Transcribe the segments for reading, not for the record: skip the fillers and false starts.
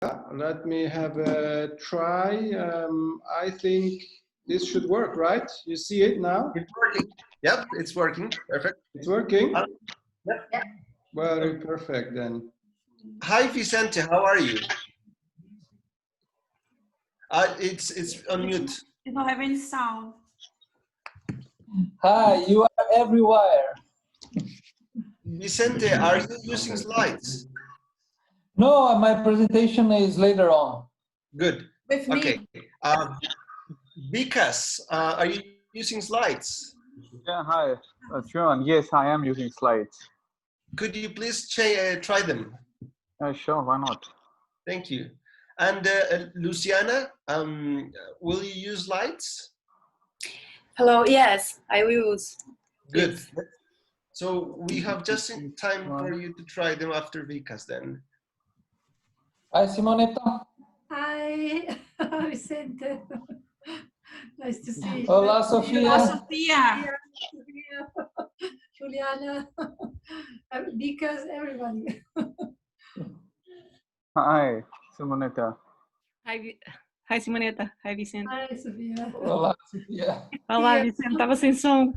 Let me have a try. I think this should work, right? You see it now? It's working. Yep, it's working. Perfect. It's working? Yep. Very perfect then. Hi, Vicente. How are you? It's on mute. You don't have any sound. Hi, you are everywhere. Vicente, are you using slides? No, my presentation is later on. Good. With me. Okay. Vikas, are you using slides? Yeah, hi, Juan. Yes, I am using slides. Could you please try them? Sure, why not? Thank you. And Luciana, will you use slides? Hello, yes, I will use. Good. So we have just time for you to try them after Vikas then. Hi, Simonetta. Hi, Vicente. Nice to see you. Olá, Sofia. Olá, Sofia. Juliana, Vikas, everybody. Hi, Simonetta. Hi, Simonetta. Hi, Vicente. Hi, Sofia. Olá, Sofia. Olá, Vicente. Tava sem som.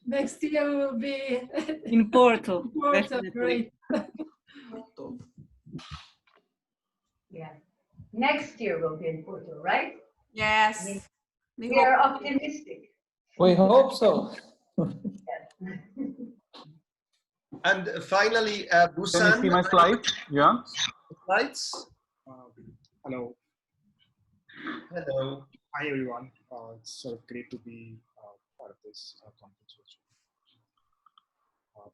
Next year we will be In Porto. Porto. Great. Yeah. Next year we'll be in Porto, right? Yes. We are optimistic. We hope so. And finally, Bhusan. Can you see my slides, Juan? Slides. Hello. Hello. Hi, everyone. It's sort of great to be part of this conference.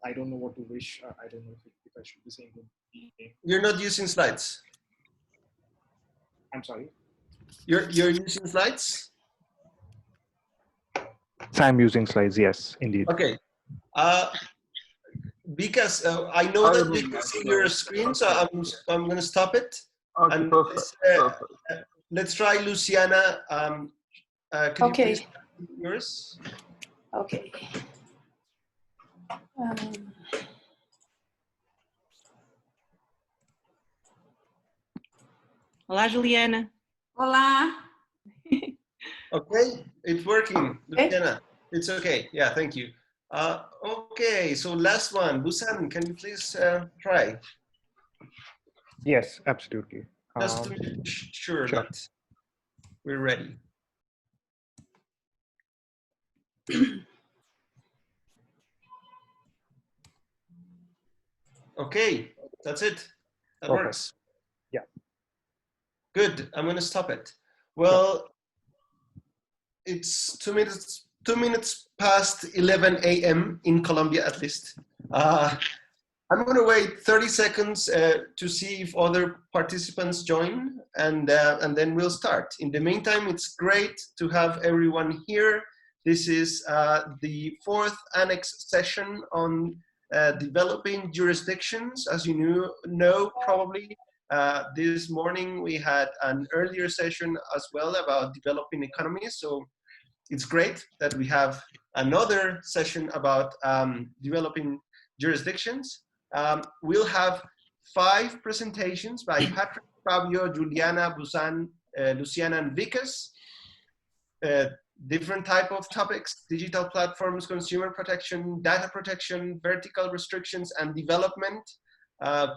I don't know what to wish. I don't know if I should be saying good evening. You're not using slides. I'm sorry. You're using slides? I'm using slides, yes, indeed. Okay. Because I know that we can see your screen, so I'm going to stop it. Okay, And perfect. let's try Luciana. Can you please yours? Okay. Olá, Juliana. Olá. Okay, it's working, Luciana. It's okay. Yeah, thank you. Okay, so last one, Bhusan, can you please try? Yes, absolutely. Just to be sure that we're ready. Okay, that's it. That works. Yeah. Good. I'm going to stop it. Well, it's 2 minutes past 11 a.m. in Colombia, at least. I'm going to wait 30 seconds to see if other participants join, and then we'll start. In the meantime, it's great to have everyone here. This is the 4th Annex session on developing jurisdictions. As you know probably, this morning we had an earlier session as well about developing economies. So it's great that we have another session about developing jurisdictions. We'll have 5 presentations by Patrick, Fabio, Juliana, Bhusan, Luciana, and Vikas. Different type of topics: digital platforms, consumer protection, data protection, vertical restrictions, and development.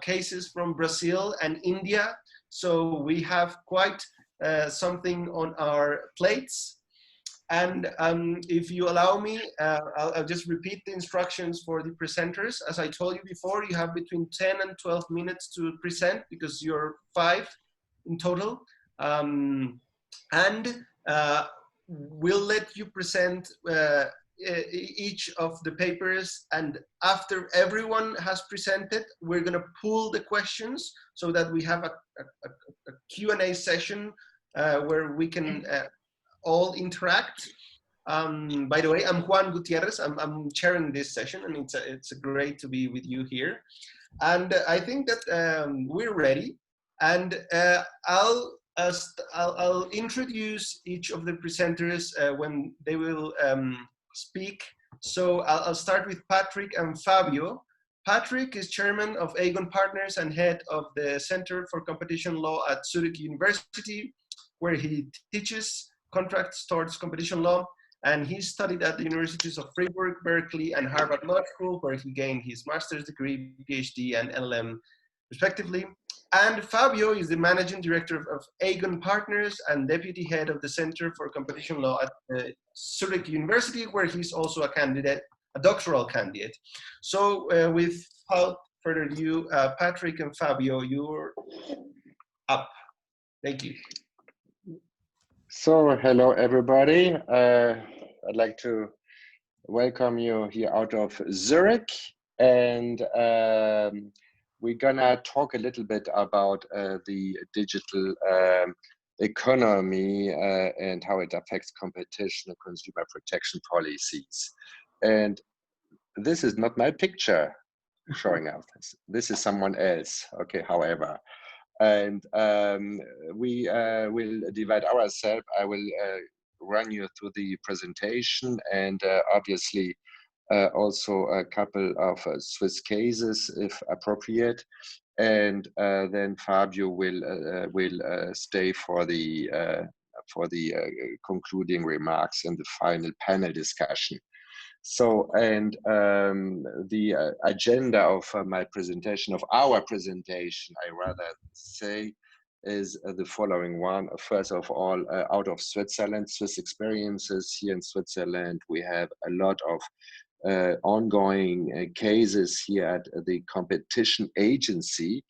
Cases from Brazil and India. So we have quite something on our plates. And if you allow me, I'll just repeat the instructions for the presenters. As I told you before, you have between 10 and 12 minutes to present because you're 5 in total. We'll let you present each of the papers, and after everyone has presented, we're going to pool the questions so that we have a Q&A session where we can all interact. By the way, I'm Juan Gutiérrez. I'm chairing this session, and it's great to be with you here. And I think that we're ready. And I'll introduce each of the presenters when they will speak. So I'll start with Patrick and Fabio. Patrick is chairman of Aegon Partners and head of the Center for Competition Law at Zurich University, where he teaches contracts towards competition law. And he studied at the universities of Freiburg, Berkeley, and Harvard Law School, where he gained his master's degree, PhD, and LLM, respectively. And Fabio is the managing director of Aegon Partners and deputy head of the Center for Competition Law at Zurich University, where he's also a candidate, a doctoral candidate. So without further ado, Patrick and Fabio, you're up. Thank you. So, hello everybody. I'd like to welcome you here out of Zurich, and we're gonna talk a little bit about the digital economy and how it affects competition and consumer protection policies. And this is not my picture showing up. This is someone else. Okay, however. And we will divide ourselves. I will run you through the presentation and obviously also a couple of Swiss cases if appropriate. And then Fabio will stay for the concluding remarks in the final panel discussion. So, and the agenda of my presentation, of our presentation, I rather say, is the following one. First of all, out of Switzerland, Swiss experiences here in Switzerland, we have a lot of ongoing cases here at the competition agency.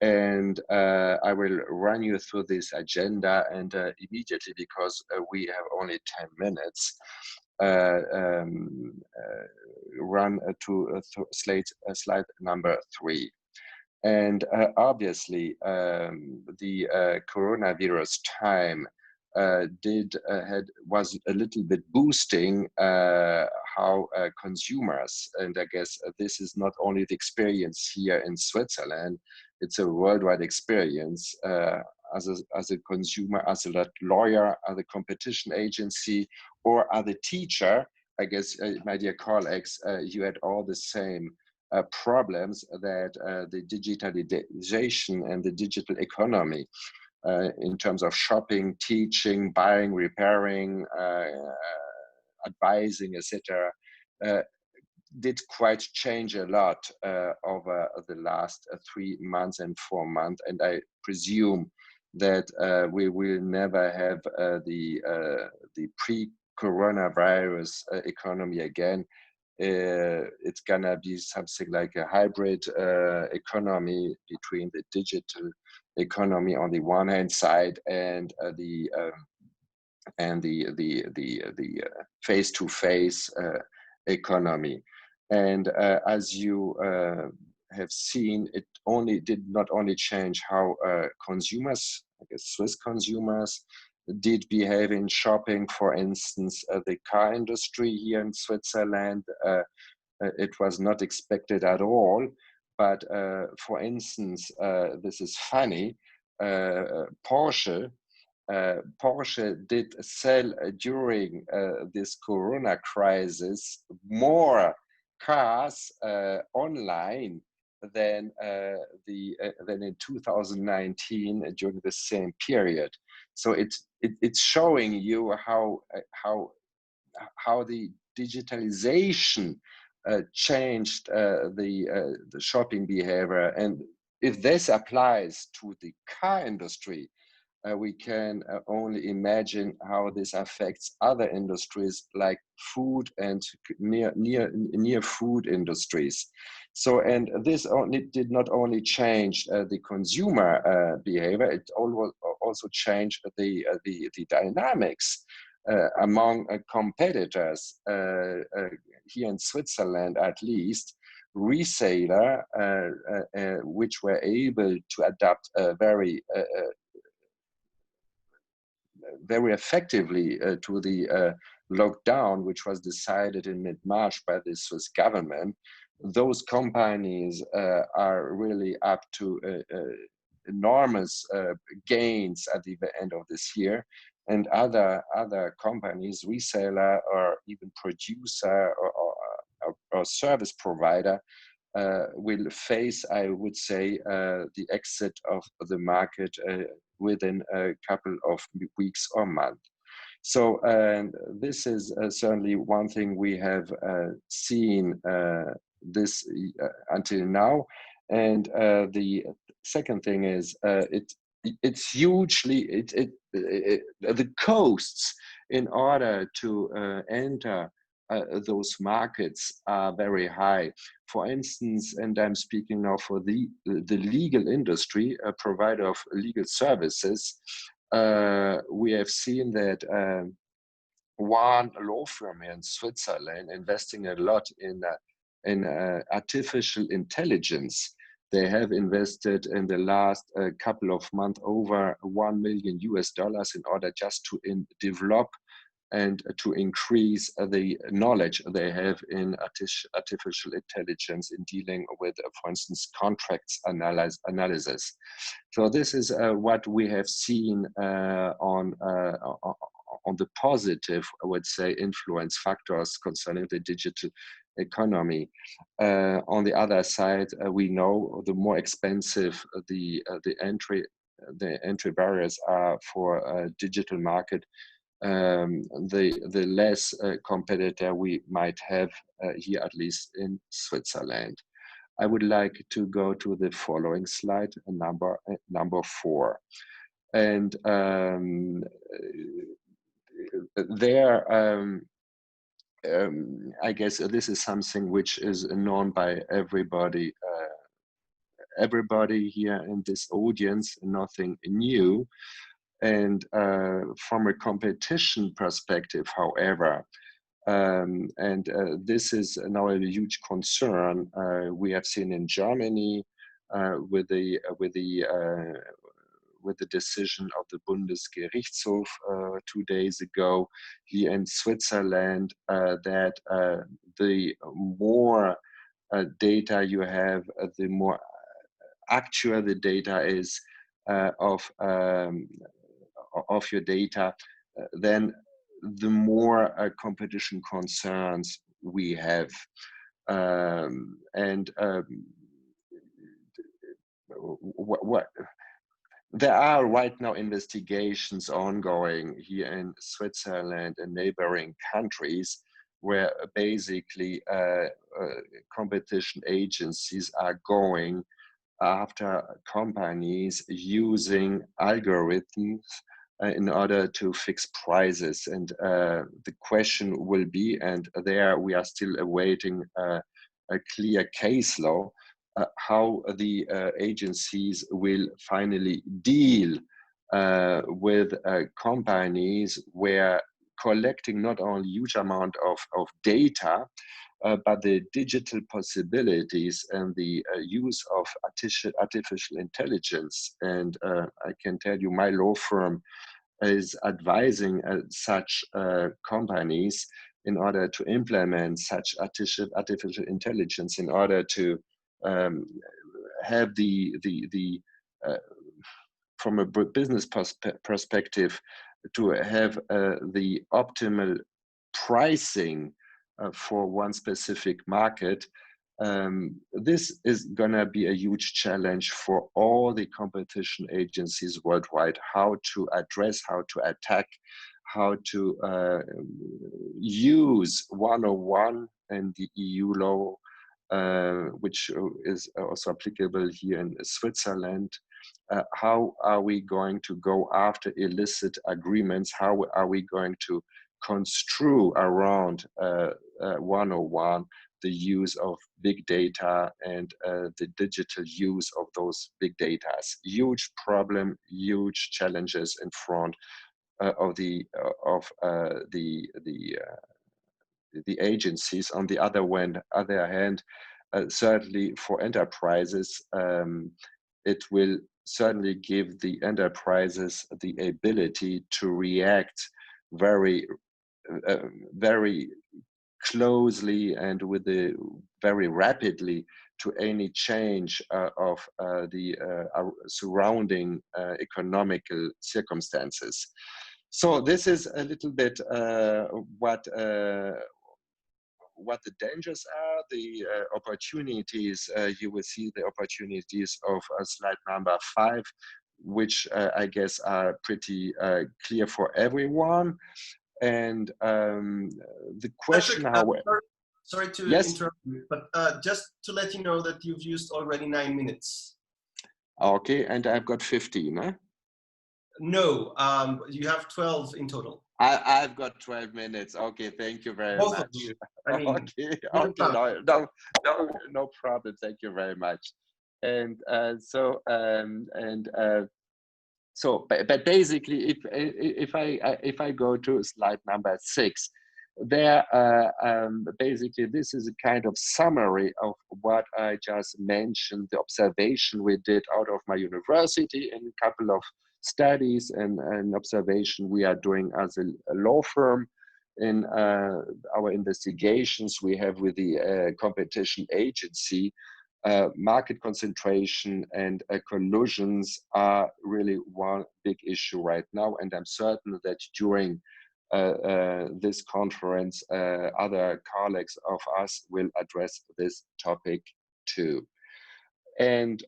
And I will run you through this agenda, and immediately, because we have only 10 minutes, run to slide number 3. And obviously, the coronavirus time was a little bit boosting how consumers, and I guess this is not only the experience here in Switzerland, it's a worldwide experience. As a consumer, as a lawyer, as a competition agency, or as a teacher, I guess, my dear colleagues, you had all the same problems that the digitalization and the digital economy in terms of shopping, teaching, buying, repairing, advising, etc., did quite change a lot over the last 3 months and 4 months. And I presume that we will never have the pre-coronavirus economy again. It's gonna be something like a hybrid economy between the digital economy on the one hand side and the face-to-face economy. And as you have seen, it did not only change how consumers, I guess Swiss consumers, did behave in shopping. For instance, the car industry here in Switzerland, it was not expected at all. But for instance, this is funny, Porsche did sell during this Corona crisis more cars online than in 2019 during the same period. So it's showing you how the digitalization changed the shopping behavior. And if this applies to the car industry, we can only imagine how this affects other industries like food and near food industries. So, and this did not only change the consumer behavior, it also changed the dynamics among competitors here in Switzerland, at least. Reseller, which were able to adapt very effectively to the lockdown, which was decided in mid-March by the Swiss government. Those companies are really up to enormous gains at the end of this year. And other companies, reseller or even producer or service provider, will face, I would say, the exit of the market within a couple of weeks or months. So this is certainly one thing we have seen this until now. And the second thing is it's hugely, the costs in order to enter those markets are very high. For instance, and I'm speaking now for the legal industry, a provider of legal services, we have seen that one law firm here in Switzerland investing a lot in artificial intelligence. They have invested in the last couple of months over $1 million in order just to develop and to increase the knowledge they have in artificial intelligence in dealing with, for instance, contracts analysis. So this is what we have seen on the positive, I would say, influence factors concerning the digital economy. On the other side, we know the more expensive the entry barriers are for a digital market, the less competitor we might have here, at least in Switzerland. I would like to go to the following slide, number 4. And there, I guess this is something which is known by everybody, everybody here in this audience, nothing new. And from a competition perspective, however, this is now a huge concern we have seen in Germany with the decision of the Bundesgerichtshof 2 days ago, here in Switzerland, that the more data you have, the more actual the data is of your data, then the more competition concerns we have. There are right now investigations ongoing here in Switzerland and neighboring countries where basically competition agencies are going after companies using algorithms in order to fix prices. And the question will be, and there we are still awaiting a clear case law, how the agencies will finally deal with companies where collecting not only huge amount of data, but the digital possibilities and the use of artificial intelligence. And I can tell you, my law firm is advising such companies in order to implement such artificial intelligence, in order to have from a business perspective, to have the optimal pricing for one specific market. This is gonna be a huge challenge for all the competition agencies worldwide, how to address, how to attack, how to use 101 and the EU law, which is also applicable here in Switzerland. How are we going to go after illicit agreements? How are we going to construe around 101 the use of big data and the digital use of those big data? Huge problem, huge challenges in front of the agencies. On the other hand, certainly for enterprises, it will certainly give the enterprises the ability to react very closely and very rapidly to any change of the surrounding economical circumstances. So this is a little bit what the dangers are, the opportunities. You will see the opportunities of slide number 5, which I guess are pretty clear for everyone. And the question, Patrick, sorry to yes? interrupt you, but just to let you know that you've used already 9 minutes. Okay, and I've got 15, huh? No, you have 12 in total. I've got 12 minutes. Okay, thank you very Both much. of you. I mean, okay, okay, no problem. Thank you very much. And but basically, if I go to slide number 6, there basically this is a kind of summary of what I just mentioned, the observation we did out of my university in a couple of studies and an observation we are doing as a law firm in our investigations we have with the competition agency. Market concentration and collusions are really one big issue right now, and I'm certain that during this conference, other colleagues of us will address this topic too. And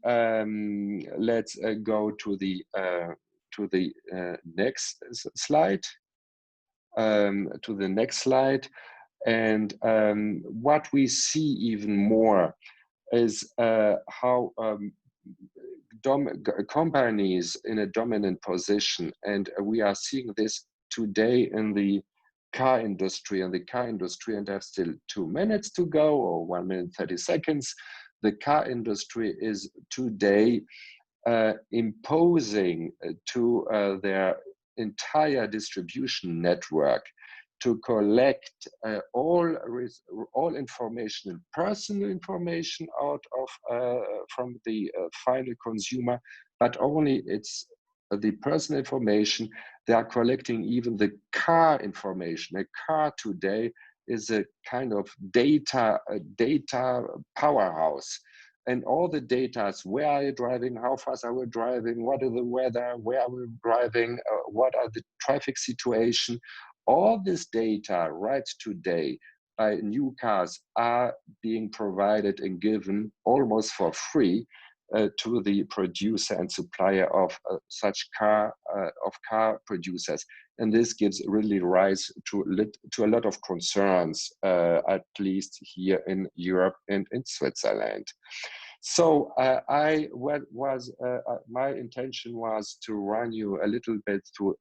let's go to the next slide. To the next slide, and what we see even more is how companies in a dominant position, and we are seeing this today in the car industry. And I have still 2 minutes to go, or 1 minute 30 seconds. The car industry is today imposing to their entire distribution network to collect all information, personal information out of from the final consumer, but only it's the personal information. They are collecting even the car information. A car today is a kind of data powerhouse. And all the data is where are you driving, how fast are we driving, what is the weather, where are we driving, what are the traffic situation. All this data right today by new cars are being provided and given almost for free to the producer and supplier of such car producers. And this gives really rise to a lot of concerns, at least here in Europe and in Switzerland. So my intention was to run you a little bit through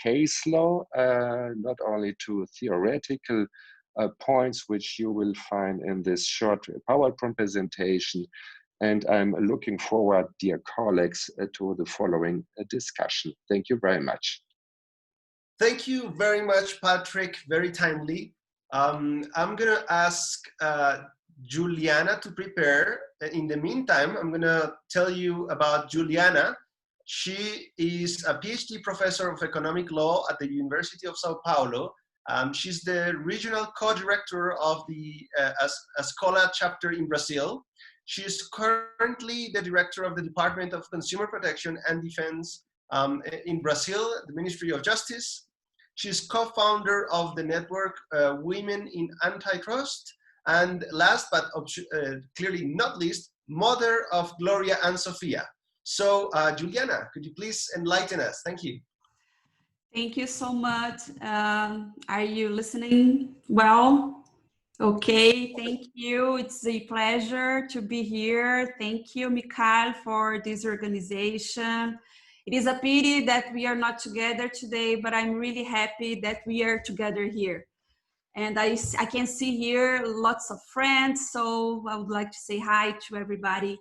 case law, not only to theoretical points, which you will find in this short PowerPoint presentation. And I'm looking forward, dear colleagues, to the following discussion. Thank you very much. Thank you very much, Patrick. Very timely. I'm going to ask Juliana to prepare. In the meantime, I'm going to tell you about Juliana. She is a PhD professor of economic law at the University of Sao Paulo. She's the regional co-director of the ASCOLA chapter in Brazil. She is currently the director of the Department of Consumer Protection and Defense in Brazil, the Ministry of Justice. She's co-founder of the network Women in Antitrust. And last but clearly not least, mother of Gloria and Sofia. So Juliana, could you please enlighten us? Thank you. Thank you so much. Are you listening well? Okay, thank you. It's a pleasure to be here. Thank you, Mikhail, for this organization. It is a pity that we are not together today, but I'm really happy that we are together here. And I can see here lots of friends, so I would like to say hi to everybody.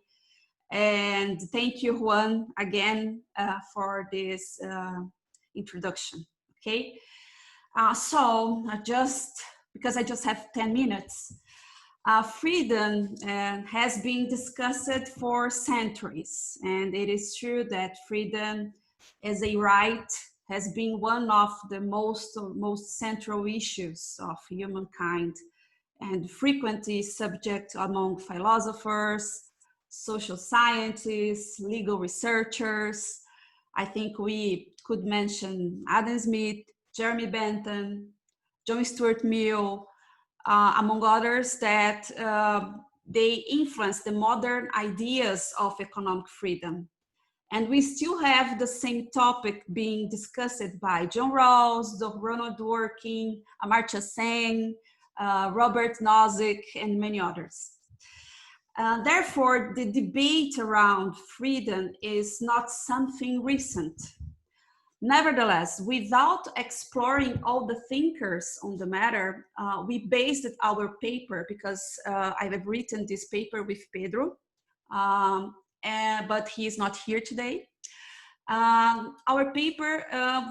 And thank you, Juan, again for this introduction, okay? Because I just have 10 minutes, freedom has been discussed for centuries. And it is true that freedom as a right has been one of the most central issues of humankind, and frequently subject among philosophers, social scientists, legal researchers. I think we could mention Adam Smith, Jeremy Bentham, John Stuart Mill, among others, that they influence the modern ideas of economic freedom. And we still have the same topic being discussed by John Rawls, Ronald Dworkin, Amartya Sen, Robert Nozick, and many others. Therefore, the debate around freedom is not something recent. Nevertheless, without exploring all the thinkers on the matter, we based our paper, because I have written this paper with Pedro, but he is not here today. Our paper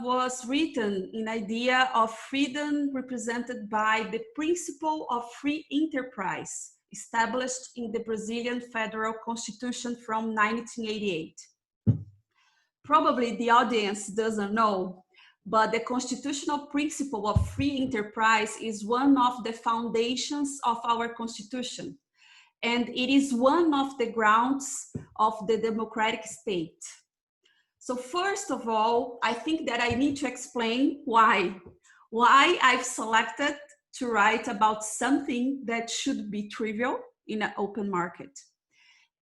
was written in idea of freedom represented by the principle of free enterprise established in the Brazilian Federal Constitution from 1988. Probably the audience doesn't know, but the constitutional principle of free enterprise is one of the foundations of our Constitution, and it is one of the grounds of the democratic state. So first of all, I think that I need to explain why I've selected to write about something that should be trivial in an open market.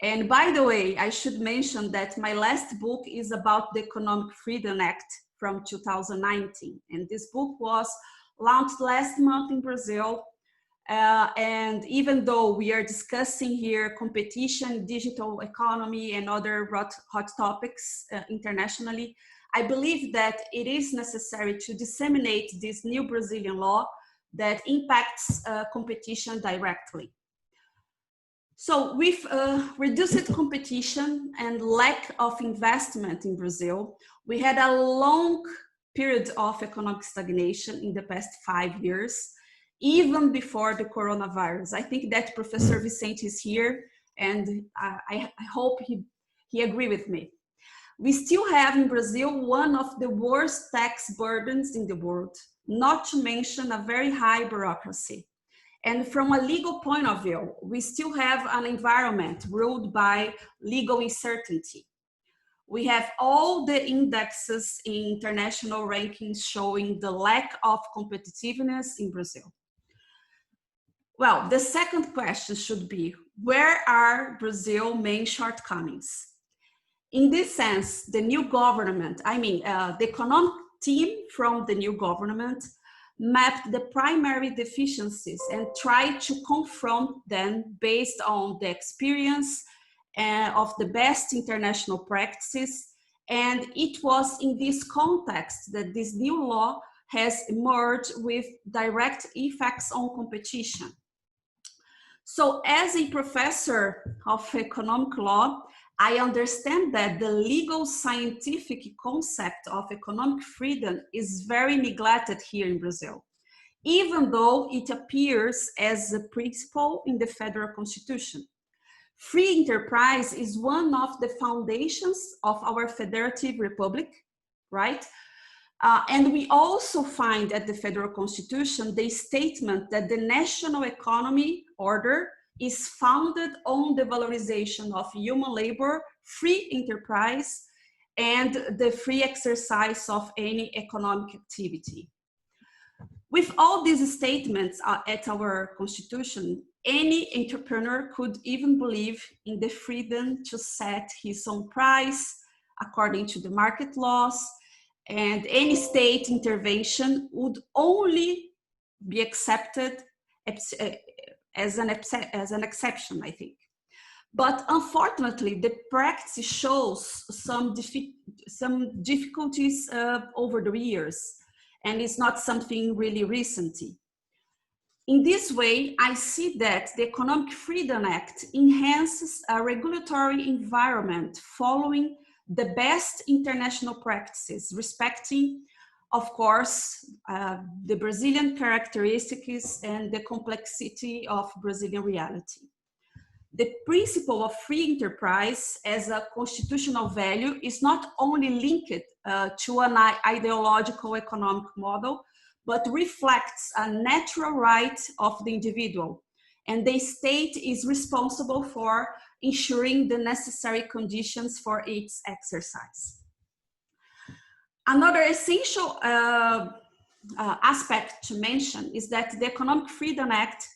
And by the way, I should mention that my last book is about the Economic Freedom Act from 2019. And this book was launched last month in Brazil. And even though we are discussing here competition, digital economy, and other hot topics internationally, I believe that it is necessary to disseminate this new Brazilian law that impacts competition directly. So with reduced competition and lack of investment in Brazil, we had a long period of economic stagnation in the past 5 years, even before the coronavirus. I think that Professor Vicente is here, and I hope he agrees with me. We still have in Brazil one of the worst tax burdens in the world, not to mention a very high bureaucracy. And from a legal point of view, we still have an environment ruled by legal uncertainty. We have all the indexes in international rankings showing the lack of competitiveness in Brazil. Well, the second question should be, where are Brazil's main shortcomings? In this sense, the new government, the economic team from the new government mapped the primary deficiencies and tried to confront them based on the experience of the best international practices. And it was in this context that this new law has emerged with direct effects on competition. So as a professor of economic law, I understand that the legal scientific concept of economic freedom is very neglected here in Brazil, even though it appears as a principle in the federal constitution. Free enterprise is one of the foundations of our federative republic, right? And we also find at the federal constitution the statement that the national economy order is founded on the valorization of human labor, free enterprise, and the free exercise of any economic activity. With all these statements at our constitution, any entrepreneur could even believe in the freedom to set his own price according to the market laws, and any state intervention would only be accepted as an exception, I think. But unfortunately, the practice shows some difficulties over the years, and it's not something really recent. In this way, I see that the Economic Freedom Act enhances a regulatory environment following the best international practices, respecting, of course, the Brazilian characteristics and the complexity of Brazilian reality. The principle of free enterprise as a constitutional value is not only linked to an ideological economic model, but reflects a natural right of the individual, and the state is responsible for ensuring the necessary conditions for its exercise. Another essential aspect to mention is that the Economic Freedom Act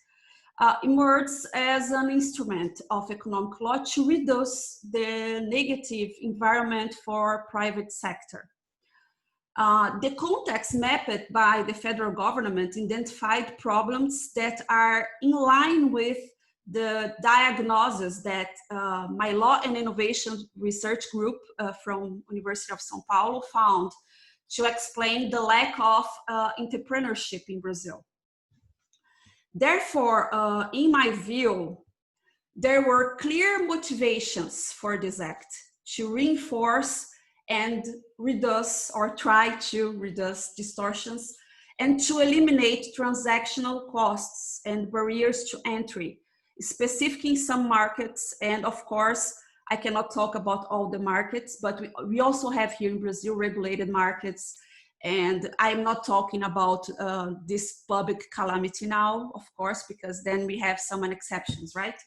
emerged as an instrument of economic law to reduce the negative environment for private sector. The context mapped by the federal government identified problems that are in line with the diagnosis that my Law and Innovation Research Group from University of São Paulo found to explain the lack of entrepreneurship in Brazil. Therefore, in my view, there were clear motivations for this act to reinforce and reduce or try to reduce distortions and to eliminate transactional costs and barriers to entry, specifically in some markets. And of course, I cannot talk about all the markets, but we also have here in Brazil regulated markets. And I'm not talking about this public calamity now, of course, because then we have some exceptions, right?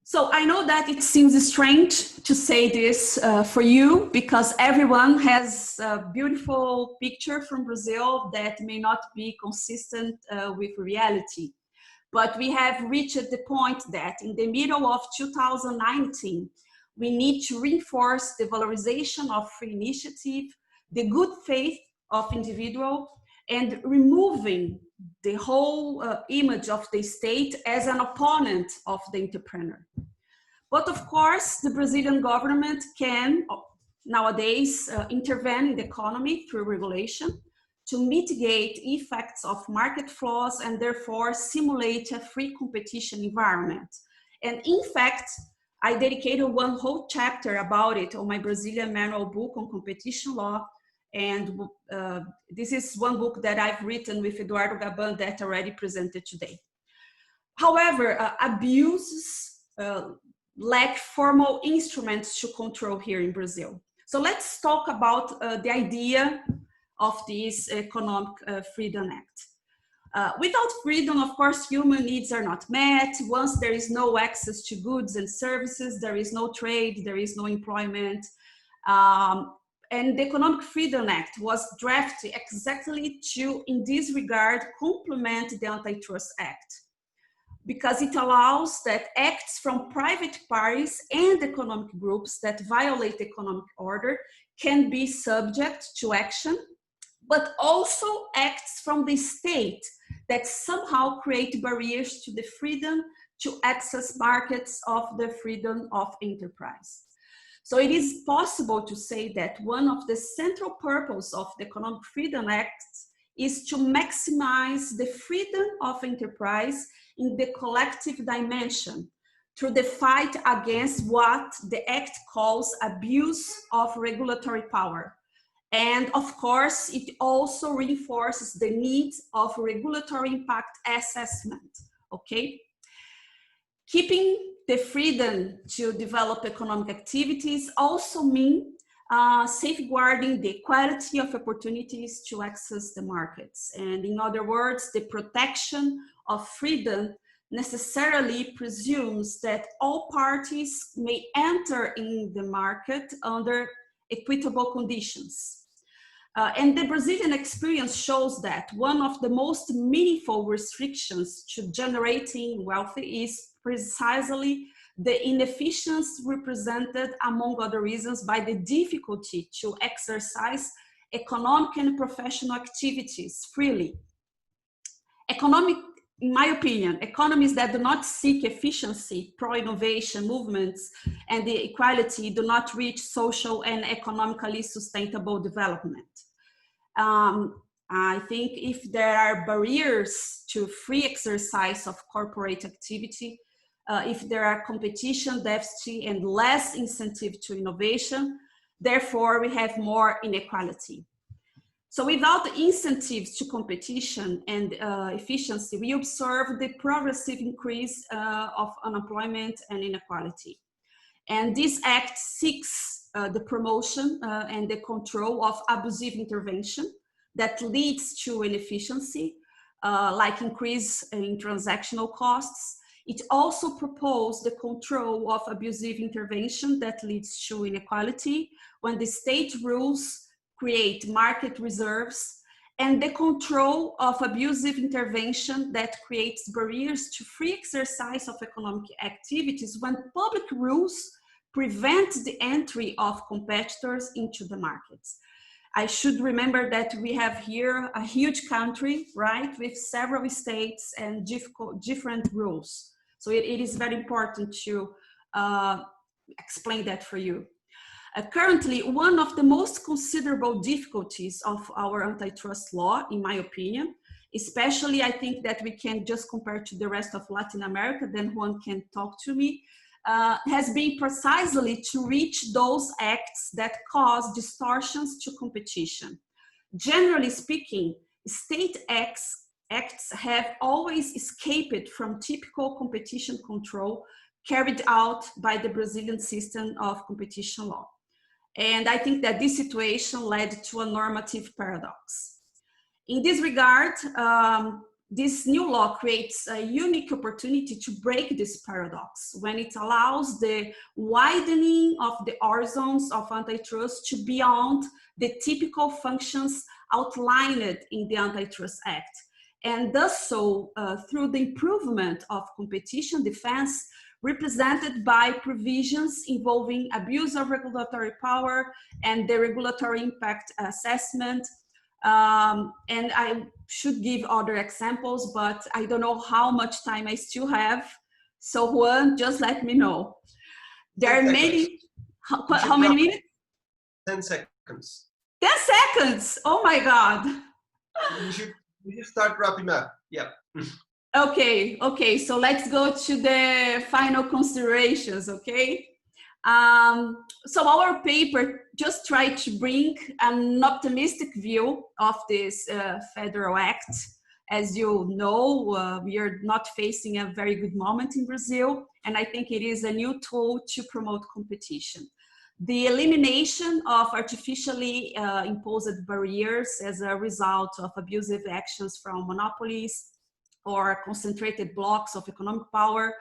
So I know that it seems strange to say this for you, because everyone has a beautiful picture from Brazil that may not be consistent with reality. But we have reached the point that in the middle of 2019, we need to reinforce the valorization of free initiative, the good faith of individual, and removing the whole image of the state as an opponent of the entrepreneur. But of course, the Brazilian government can nowadays intervene in the economy through regulation to mitigate effects of market flaws and therefore simulate a free competition environment. And in fact, I dedicated one whole chapter about it on my Brazilian manual book on competition law. And this is one book that I've written with Eduardo Gaban that already presented today. However, abuses lack formal instruments to control here in Brazil. So let's talk about the idea of this Economic Freedom Act. Without freedom, of course, human needs are not met. Once there is no access to goods and services, there is no trade, there is no employment. And the Economic Freedom Act was drafted exactly to, in this regard, complement the Antitrust Act, because it allows that acts from private parties and economic groups that violate economic order can be subject to action, but also acts from the state that somehow create barriers to the freedom to access markets of the freedom of enterprise. So it is possible to say that one of the central purposes of the Economic Freedom Act is to maximize the freedom of enterprise in the collective dimension through the fight against what the Act calls abuse of regulatory power. And of course, it also reinforces the need of regulatory impact assessment, okay? Keeping the freedom to develop economic activities also mean safeguarding the equality of opportunities to access the markets. And in other words, the protection of freedom necessarily presumes that all parties may enter in the market under equitable conditions. And the Brazilian experience shows that one of the most meaningful restrictions to generating wealth is precisely the inefficiency represented, among other reasons, by the difficulty to exercise economic and professional activities freely. In my opinion, economies that do not seek efficiency, pro-innovation movements, and the equality do not reach social and economically sustainable development. I think if there are barriers to free exercise of corporate activity, if there are competition deficit and less incentive to innovation, therefore we have more inequality. So without the incentives to competition and efficiency, we observe the progressive increase of unemployment and inequality. And this act seeks the promotion and the control of abusive intervention that leads to inefficiency, like increase in transactional costs. It also proposes the control of abusive intervention that leads to inequality when the state rules create market reserves and the control of abusive intervention that creates barriers to free exercise of economic activities when public rules prevent the entry of competitors into the markets. I should remember that we have here a huge country, right, with several states and different rules. So it is very important to explain that for you. Currently, one of the most considerable difficulties of our antitrust law, in my opinion, especially I think that we can just compare to the rest of Latin America, then Juan can talk to me, has been precisely to reach those acts that cause distortions to competition. Generally speaking, state acts have always escaped from typical competition control carried out by the Brazilian system of competition law. And I think that this situation led to a normative paradox. In this regard, this new law creates a unique opportunity to break this paradox when it allows the widening of the horizons of antitrust to beyond the typical functions outlined in the Antitrust Act, and does so through the improvement of competition defense represented by provisions involving abuse of regulatory power and the regulatory impact assessment. And I should give other examples, but I don't know how much time I still have. So Juan, just let me know. There are many, how many minutes? 10 seconds. 10 seconds, oh my God. You should start wrapping up, yeah. Okay, so let's go to the final considerations, okay? So our paper just tried to bring an optimistic view of this federal act. As you know, we are not facing a very good moment in Brazil, and I think it is a new tool to promote competition. The elimination of artificially imposed barriers as a result of abusive actions from monopolies or concentrated blocks of economic power,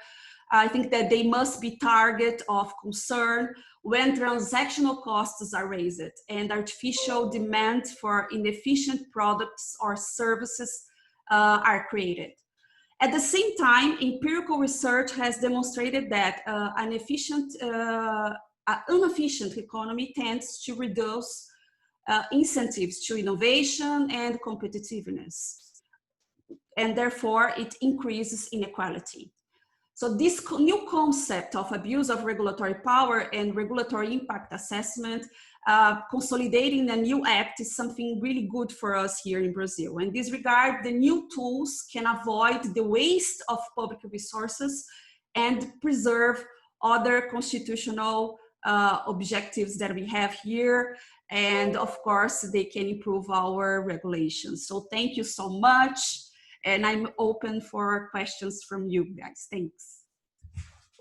I think that they must be target of concern when transactional costs are raised and artificial demand for inefficient products or services are created. At the same time, empirical research has demonstrated that an inefficient economy tends to reduce incentives to innovation and competitiveness, and therefore it increases inequality. So this new concept of abuse of regulatory power and regulatory impact assessment, consolidating a new act, is something really good for us here in Brazil. In this regard, the new tools can avoid the waste of public resources and preserve other constitutional objectives that we have here. And of course, they can improve our regulations. So thank you so much. And I'm open for questions from you guys. Thanks.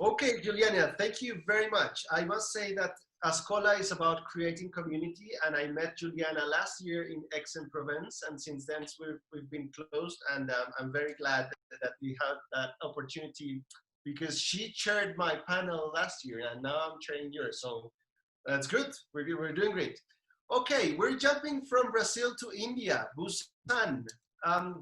Okay, Juliana, thank you very much. I must say that ASCOLA is about creating community, and I met Juliana last year in Aix-en-Provence, and since then we've been close, and I'm very glad that we had that opportunity because she chaired my panel last year, and now I'm chairing yours, so that's good. We're doing great. Okay, we're jumping from Brazil to India, Bhusan.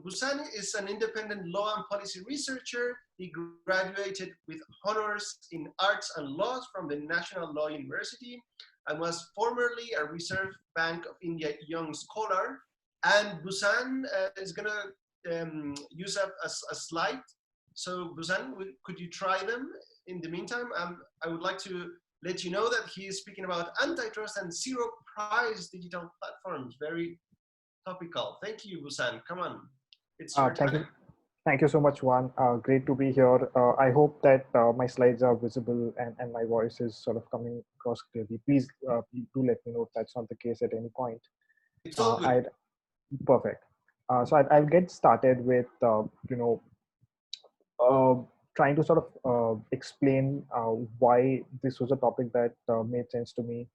Bhusan is an independent law and policy researcher. He graduated with honors in arts and laws from the National Law University and was formerly a Reserve Bank of India Young Scholar. And Bhusan is going to use up a slide. So Bhusan, could you try them? In the meantime, I would like to let you know that he is speaking about antitrust and zero price digital platforms. Very topical. Thank you, Bhusan. Come on. It's your time. Thank you so much, Juan. Great to be here. I hope that my slides are visible and my voice is sort of coming across clearly. Please do let me know if that's not the case at any point. It's all good. Perfect. So I'll get started with, trying to sort of explain why this was a topic that made sense to me.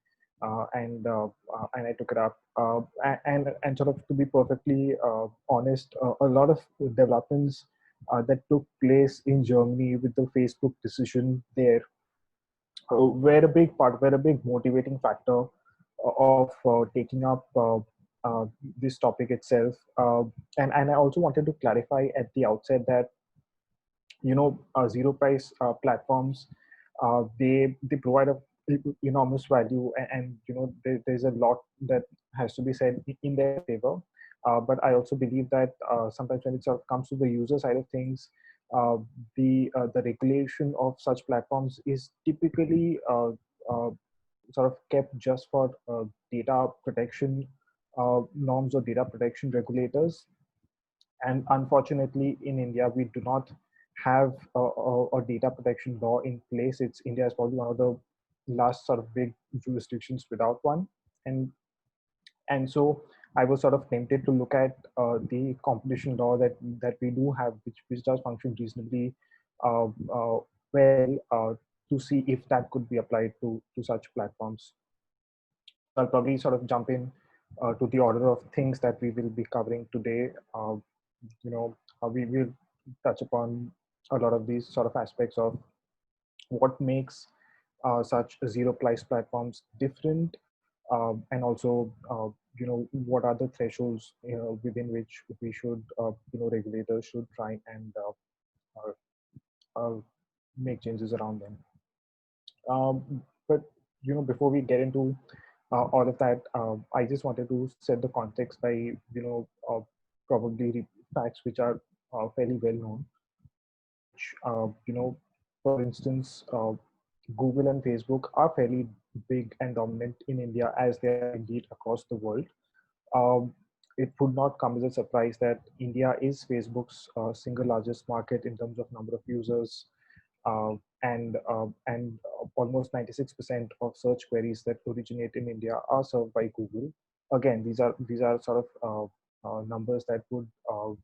And I took it up. And sort of to be perfectly honest, a lot of developments that took place in Germany with the Facebook decision there were a big motivating factor of taking up this topic itself. And I also wanted to clarify at the outset that, zero price platforms, they provide a enormous value, and there's a lot that has to be said in their favor. But I also believe that sometimes when it sort of comes to the user side of things, the regulation of such platforms is typically sort of kept just for data protection norms or data protection regulators. And unfortunately, in India, we do not have a data protection law in place. India is probably one of the last sort of big jurisdictions without one. And so I was sort of tempted to look at the competition law that we do have, which does function reasonably well, to see if that could be applied to such platforms. I'll probably sort of jump in to the order of things that we will be covering today. We will touch upon a lot of these sort of aspects of what makes such zero price platforms different, and also what are the thresholds within which we should regulators should try and make changes around them. But before we get into all of that, I just wanted to set the context by probably facts which are fairly well known. For instance, Google and Facebook are fairly big and dominant in India, as they are indeed across the world. It would not come as a surprise that India is Facebook's single largest market in terms of number of users, and almost 96% of search queries that originate in India are served by Google. Again, these are sort of numbers that would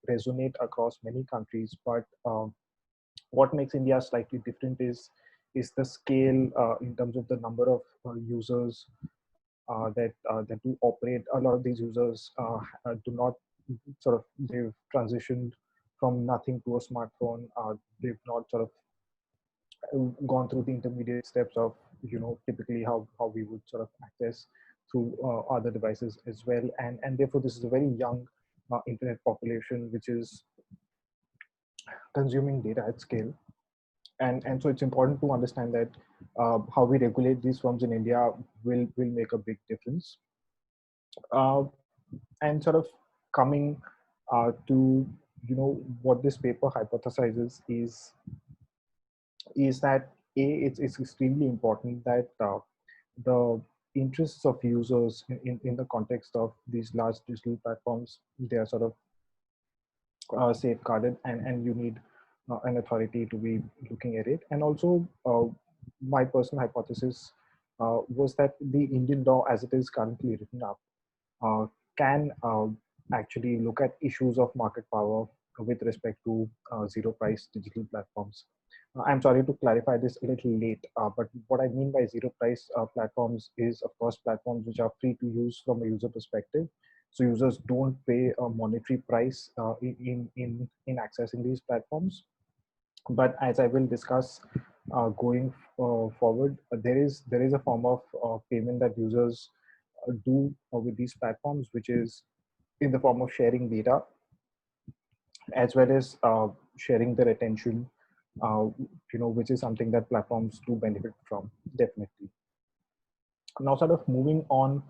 resonate across many countries, but what makes India slightly different is the scale in terms of the number of users that do operate. A lot of these users do not they've transitioned from nothing to a smartphone. They've not sort of gone through the intermediate steps of typically how we would sort of access through other devices as well, and therefore this is a very young internet population which is consuming data at scale. And so it's important to understand that how we regulate these firms in India will make a big difference. And sort of coming to what this paper hypothesizes is that it's extremely important that the interests of users in the context of these large digital platforms, they are sort of safeguarded, and you need an authority to be looking at it. And also, my personal hypothesis was that the Indian law, as it is currently written up, can actually look at issues of market power with respect to zero price digital platforms. I'm sorry to clarify this a little late, but what I mean by zero price platforms is, of course, platforms which are free to use from a user perspective. So users don't pay a monetary price in accessing these platforms. But as I will discuss going forward, there is a form of payment that users do with these platforms, which is in the form of sharing data, as well as sharing their attention, which is something that platforms do benefit from, definitely. Now, sort of moving on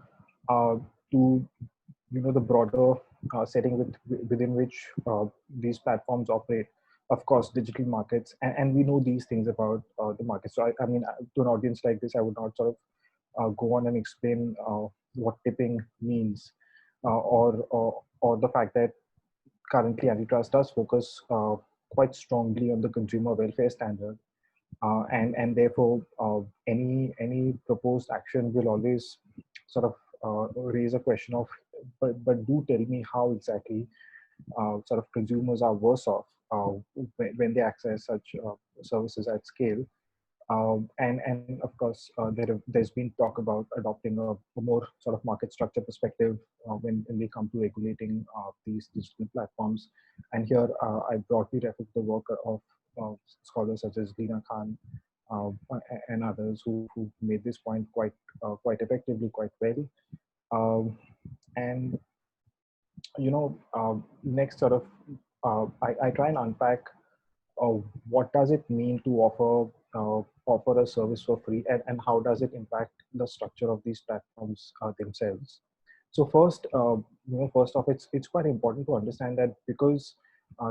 to the broader setting within which these platforms operate. Of course, digital markets, and we know these things about the market. So I mean, to an audience like this, I would not sort of go on and explain what tipping means, or the fact that currently Antitrust does focus quite strongly on the consumer welfare standard, and therefore any proposed action will always sort of raise a question of, but do tell me how exactly sort of consumers are worse off when they access such services at scale. And of course, there's been talk about adopting a more sort of market structure perspective when we come to regulating these digital platforms. And here I broadly refer to the work of scholars such as Lina Khan and others who made this point quite effectively, quite well. And next sort of, I try and unpack what does it mean to offer a service for free, and how does it impact the structure of these platforms themselves. So first, first off, it's quite important to understand that because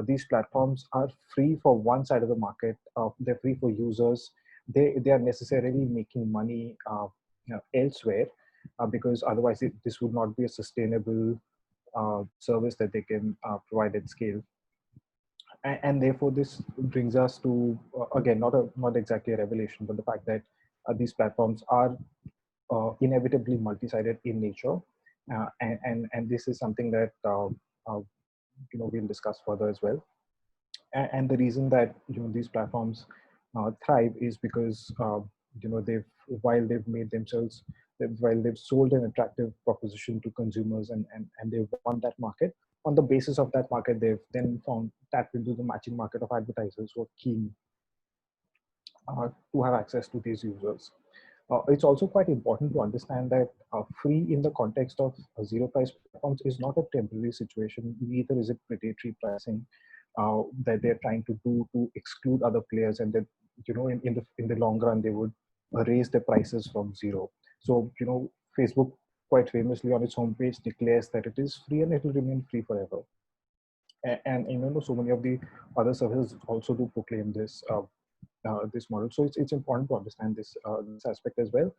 these platforms are free for one side of the market, they're free for users, they are necessarily making money elsewhere, because otherwise this would not be a sustainable service that they can provide at scale. And therefore this brings us to again, not exactly a revelation, but the fact that these platforms are inevitably multi-sided in nature, and this is something that we'll discuss further as well. And the reason that these platforms thrive is because while they've sold an attractive proposition to consumers, and they've won that market. On the basis of that market, they've then tapped into the matching market of advertisers who are keen to have access to these users. It's also quite important to understand that free in the context of zero price platforms is not a temporary situation. Neither is it predatory pricing that they're trying to do to exclude other players, and that in the long run they would raise the prices from zero. So Facebook quite famously on its homepage declares that it is free and it will remain free forever. And so many of the other services also do proclaim this this model. So it's important to understand this this aspect as well.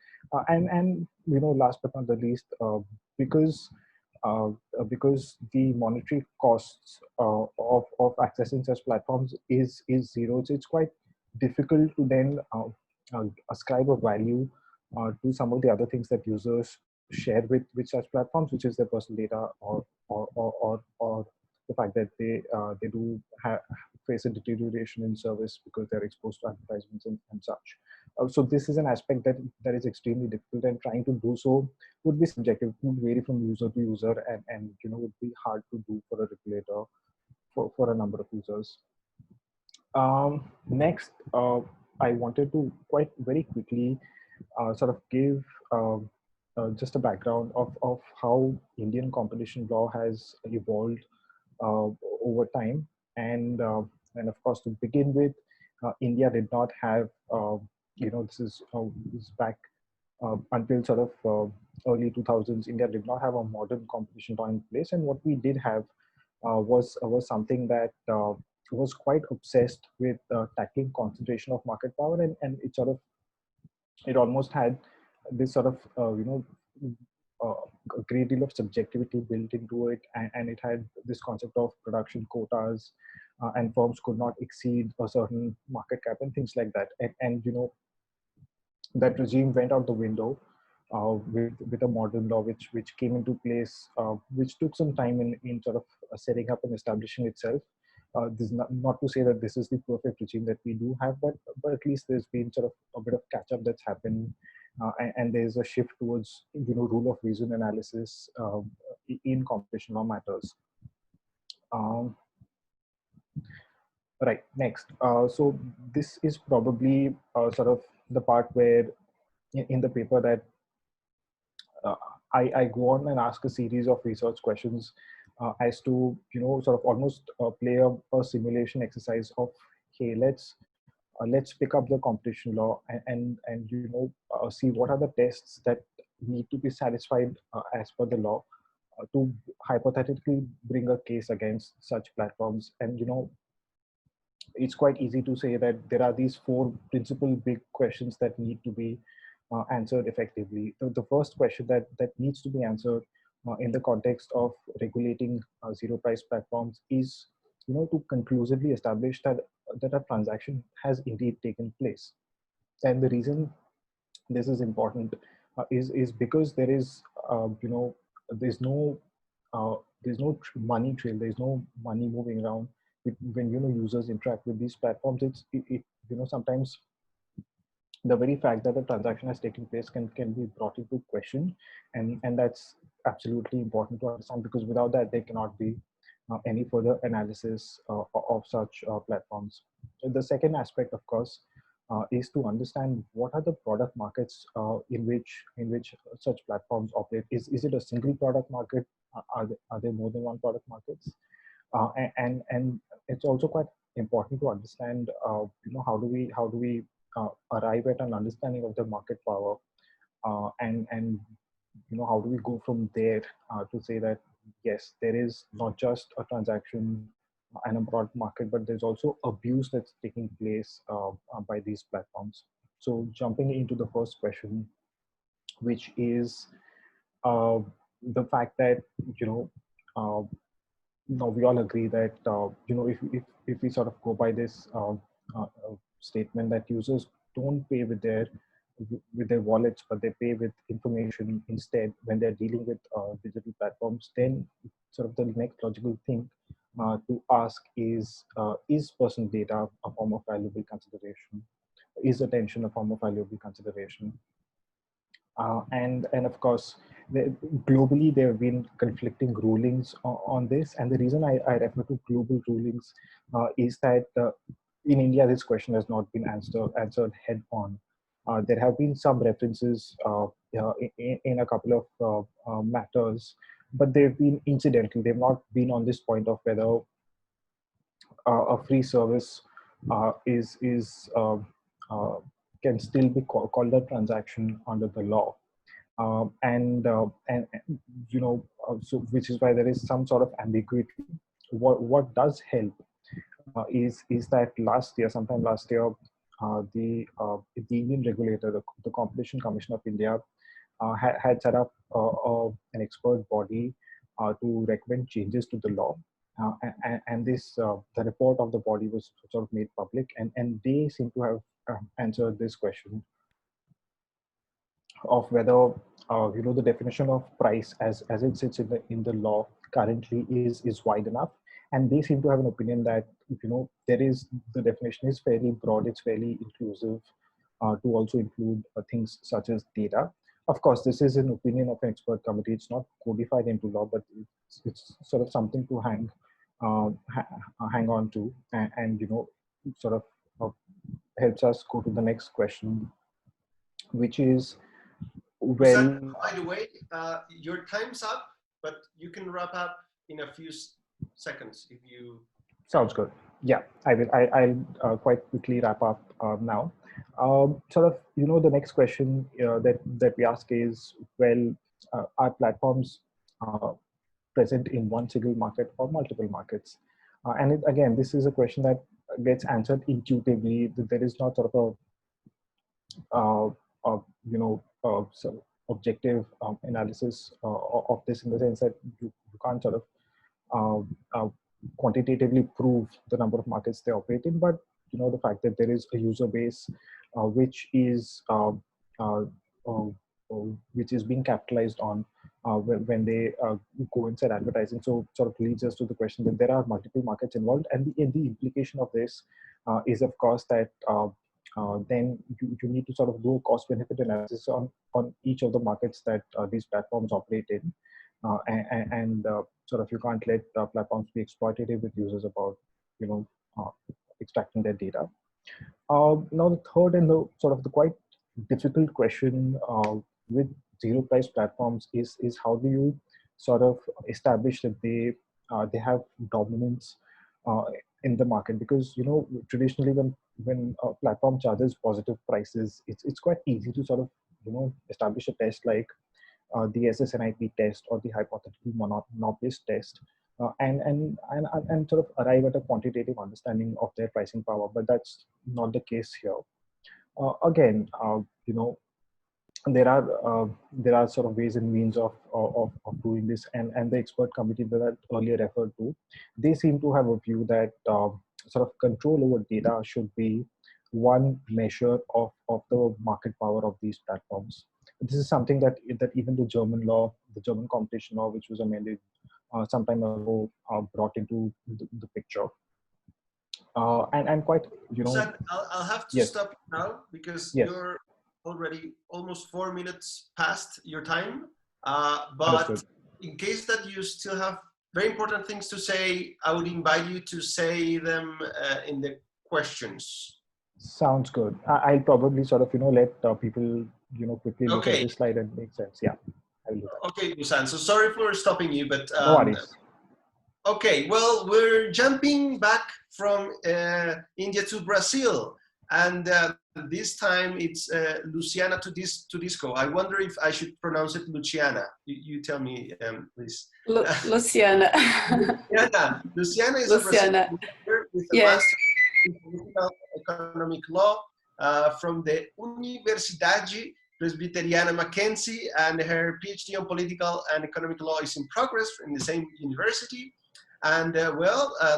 And last but not the least, because the monetary costs of accessing such platforms is zero, so it's quite difficult to then ascribe a value to some of the other things that users share with such platforms, which is their personal data, or the fact that they do face a deterioration in service because they're exposed to advertisements and such. So this is an aspect that is extremely difficult, and trying to do so would be subjective, would vary from user to user, and would be hard to do for a regulator for a number of users. Next, I wanted to quite very quickly sort of give just a background of how Indian competition law has evolved over time. And of course, to begin with, India did not have, this is back until sort of early 2000s, India did not have a modern competition law in place. And what we did have was something that was quite obsessed with tackling concentration of market power, and it almost had this sort of a great deal of subjectivity built into it, and it had this concept of production quotas, and firms could not exceed a certain market cap and things like that. And that regime went out the window with a modern law which came into place, which took some time in sort of setting up and establishing itself. This is not to say that this is the perfect regime that we do have, but at least there's been sort of a bit of catch up that's happened, and there's a shift towards rule of reason analysis in competition law matters. Right, next. So this is probably sort of the part where in the paper that I go on and ask a series of research questions as to sort of almost play a simulation exercise of, hey, let's pick up the competition law and see what are the tests that need to be satisfied as per the law to hypothetically bring a case against such platforms. And it's quite easy to say that there are these four principal big questions that need to be answered effectively. The first question that needs to be answered in the context of regulating zero price platforms is to conclusively establish that a transaction has indeed taken place. And the reason this is important is because there is there's no money trail, there's no money moving around when users interact with these platforms. It sometimes the very fact that the transaction has taken place can be brought into question, and that's absolutely important to understand, because without that there cannot be any further analysis of such platforms. The second aspect, of course, is to understand what are the product markets in which such platforms operate. Is it a single product market? Are there more than one product markets? And it's also quite important to understand, how do we arrive at an understanding of the market power, and how do we go from there to say that yes, there is not just a transaction and a broad market, but there's also abuse that's taking place by these platforms. So jumping into the first question, which is the fact that no, we all agree that if we sort of go by this statement that users don't pay with their wallets, but they pay with information instead when they're dealing with digital platforms, then sort of the next logical thing to ask is personal data a form of valuable consideration? Is attention a form of valuable consideration? And of course, globally, there have been conflicting rulings on this. And the reason I refer to global rulings is that in India, this question has not been answered head on. There have been some references in a couple of matters, but they've been incidental. They've not been on this point of whether a free service can still be called a transaction under the law. So which is why there is some sort of ambiguity. What does help is that sometime last year, the Indian regulator, the Competition Commission of India, had set up an expert body to recommend changes to the law. And this the report of the body was sort of made public, and they seem to have answered this question of whether the definition of price as it sits in the law currently is wide enough. And they seem to have an opinion that the definition is fairly broad, it's fairly inclusive to also include things such as data. Of course, this is an opinion of an expert committee. It's not codified into law, but it's sort of something to hang on to, and sort of helps us go to the next question, which is, well, by the way, your time's up, but you can wrap up in a few seconds if you. Sounds good. Yeah, I will. I'll quite quickly wrap up now. The next question that we ask is, well, are platforms present in one single market or multiple markets? And again, this is a question that gets answered intuitively. There is not sort of sort of objective analysis of this, in the sense that you can't sort of quantitatively prove the number of markets they operate in, but the fact that there is a user base which is being capitalized on when they go inside advertising. So sort of leads us to the question that there are multiple markets involved, and the implication of this is, of course, that then you need to sort of do a cost-benefit analysis on each of the markets that these platforms operate in, and sort of you can't let platforms be exploitative with users about extracting their data. Now the third and the sort of the quite difficult question with zero price platforms is how do you sort of establish that they have dominance in the market? Because traditionally when a platform charges positive prices, it's quite easy to sort of establish a test like the SSNIP test or the hypothetical monopolist test, and sort of arrive at a quantitative understanding of their pricing power. But that's not the case here. Again, there are sort of ways and means of doing this, and the expert committee that I earlier referred to, they seem to have a view that sort of control over data should be one measure of the market power of these platforms. This is something that even the German law, the German competition law, which was amended some time ago, brought into the picture. And quite, Bhusan, I'll have to stop now because you're already almost 4 minutes past your time. But in case that you still have very important things to say, I would invite you to say them in the questions. Sounds good. I'll probably sort of, let people, quickly look at Okay. this slide and make sense. Yeah, I'll do that. Okay, Bhusan. So sorry for stopping you, but No worries. okay. Well, we're jumping back from India to Brazil, and this time it's Luciana Tudisco. I wonder if I should pronounce it Luciana. You tell me, please. Luciana. Luciana is Luciana. a Brazilian with a Yes. master in political economic law from the Universidade Presbyteriana Mackenzie, and her PhD on political and economic law is in progress in the same university. And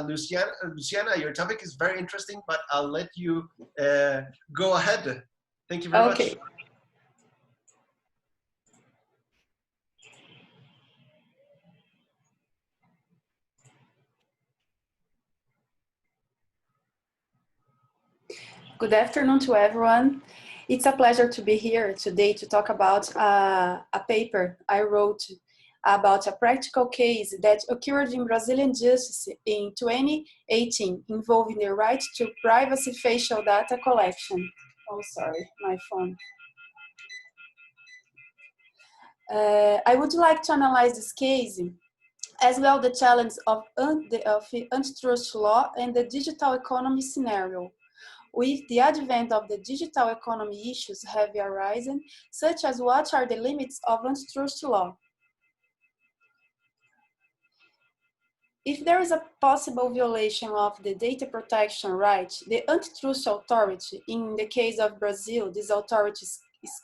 Luciana, your topic is very interesting, but I'll let you go ahead. Thank you very much. Good afternoon to everyone. It's a pleasure to be here today to talk about a paper I wrote about a practical case that occurred in Brazilian justice in 2018 involving the right to privacy facial data collection. Oh, sorry, my phone. I would like to analyze this case as well the challenge of antitrust law and the digital economy scenario. With the advent of the digital economy, issues have arisen, such as what are the limits of antitrust law. If there is a possible violation of the data protection right, the antitrust authority, in the case of Brazil, this authority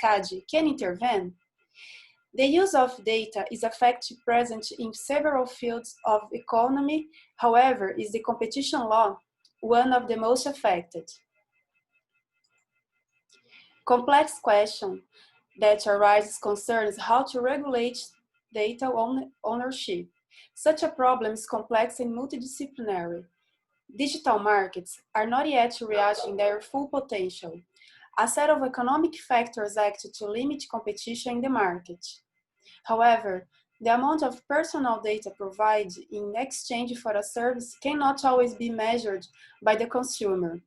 CEST, can intervene. The use of data is a fact present in several fields of economy. However, is the competition law one of the most affected? Complex question that arises concerns how to regulate data ownership. Such a problem is complex and multidisciplinary. Digital markets are not yet reaching their full potential. A set of economic factors act to limit competition in the market. However, the amount of personal data provided in exchange for a service cannot always be measured by the consumer.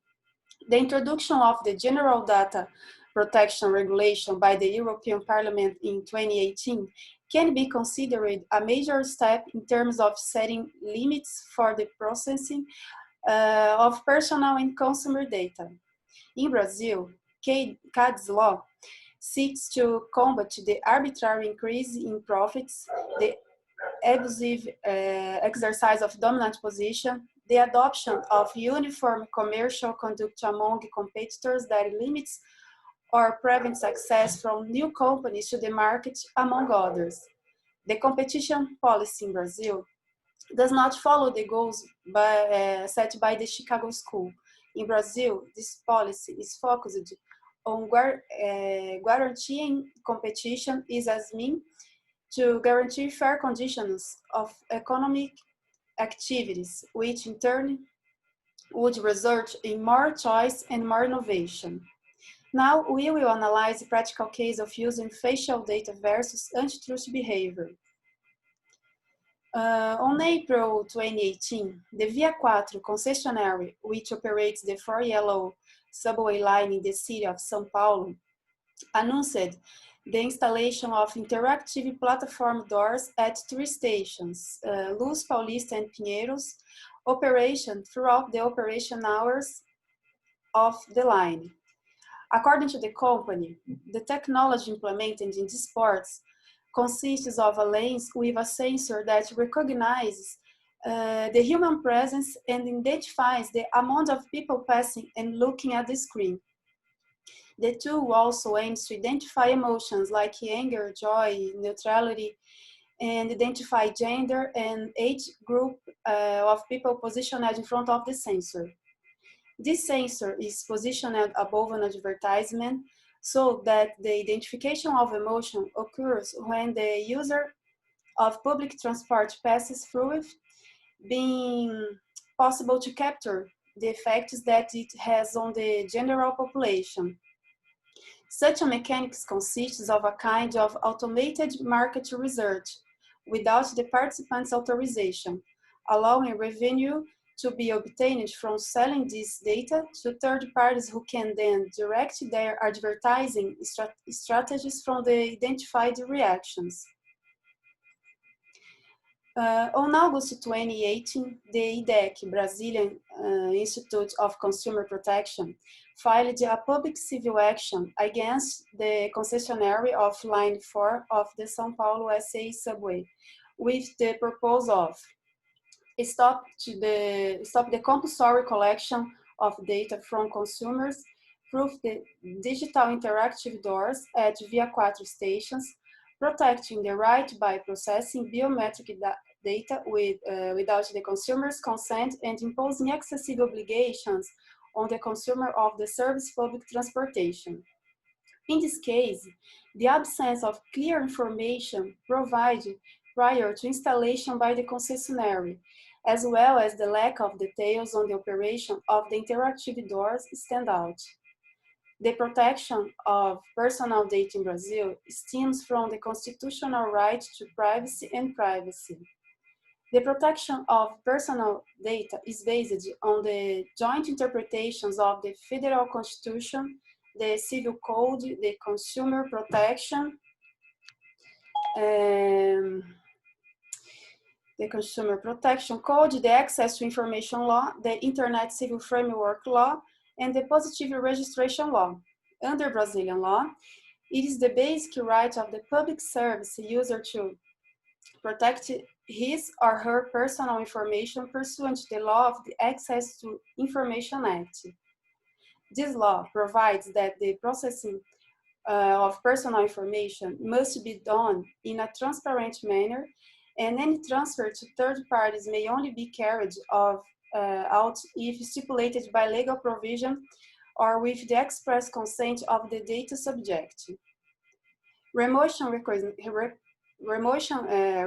The introduction of the General Data Protection Regulation by the European Parliament in 2018 can be considered a major step in terms of setting limits for the processing of personal and consumer data. In Brazil, CADE's law seeks to combat the arbitrary increase in profits, the abusive exercise of dominant position, the adoption of uniform commercial conduct among competitors that limits or prevents access from new companies to the market, among others. The competition policy in Brazil does not follow the goals set by the Chicago School. In Brazil, this policy is focused on guaranteeing competition is as means to guarantee fair conditions of economic activities, which in turn would result in more choice and more innovation. Now we will analyze the practical case of using facial data versus antitrust behavior. On April 2018, the Via 4 concessionary, which operates the 4 yellow subway line in the city of São Paulo, announced the installation of interactive platform doors at 3 stations, Luz, Paulista, and Pinheiros, operation throughout the operation hours of the line. According to the company, the technology implemented in these ports consists of a lens with a sensor that recognizes the human presence and identifies the amount of people passing and looking at the screen. The tool also aims to identify emotions like anger, joy, neutrality, and identify gender and age group of people positioned in front of the sensor. This sensor is positioned above an advertisement so that the identification of emotion occurs when the user of public transport passes through it, being possible to capture the effects that it has on the general population. Such a mechanics consists of a kind of automated market research without the participants' authorization, allowing revenue to be obtained from selling this data to third parties who can then direct their advertising strategies from the identified reactions. On August 2018, the IDEC, Brazilian Institute of Consumer Protection, filed a public civil action against the concessionary of Line 4 of the São Paulo SA subway, with the purpose of stop the compulsory collection of data from consumers through the digital interactive doors at Via 4 stations, protecting the right by processing biometric data without the consumer's consent, and imposing excessive obligations on the consumer of the service public transportation. In this case, the absence of clear information provided prior to installation by the concessionary, as well as the lack of details on the operation of the interactive doors, stand out. The protection of personal data in Brazil stems from the constitutional right to privacy and privacy. The protection of personal data is based on the joint interpretations of the Federal Constitution, the Civil Code, the Consumer Protection, the Consumer Protection Code, the Access to Information Law, the Internet Civil Framework Law, and the Positive Registration Law. Under Brazilian law, it is the basic right of the public service user to protect his or her personal information pursuant to the law of the Access to Information Act. This law provides that the processing of personal information must be done in a transparent manner, and any transfer to third parties may only be carried out if stipulated by legal provision or with the express consent of the data subject. Remotion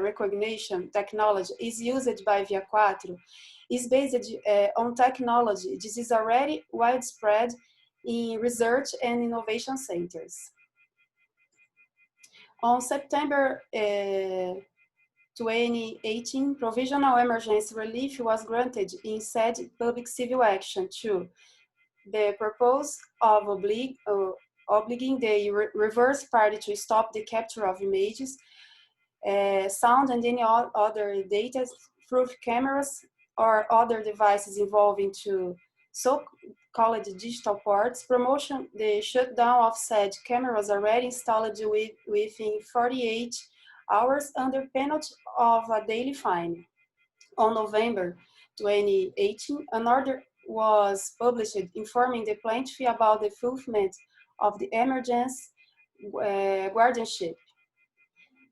recognition technology is used by Via 4 is based on technology. This is already widespread in research and innovation centers. On September 2018, provisional emergency relief was granted in said public civil action to the purpose of obligating the reverse party to stop the capture of images, sound, and any other data through cameras or other devices involving to so-called digital ports, promotion the shutdown of said cameras already installed within 48 hours under penalty of a daily fine. On November 2018, an order was published informing the plaintiff about the fulfillment of the emergency guardianship.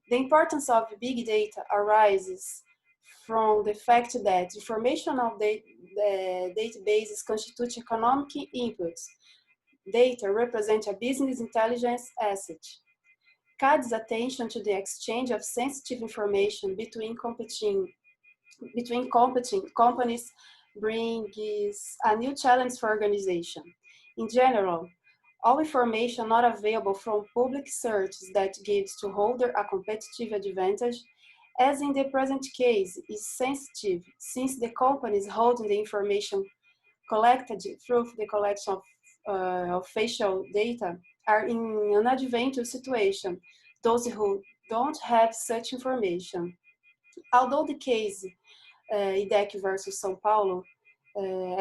The importance of big data arises from the fact that information of the databases constitute economic inputs. Data represent a business intelligence asset. CAD's attention to the exchange of sensitive information between competing companies brings a new challenge for organization. In general, all information not available from public searches that gives to holder a competitive advantage, as in the present case, is sensitive since the companies holding the information collected through the collection of facial data are in an advantageous situation, those who don't have such information. Although the case IDEC versus São Paulo,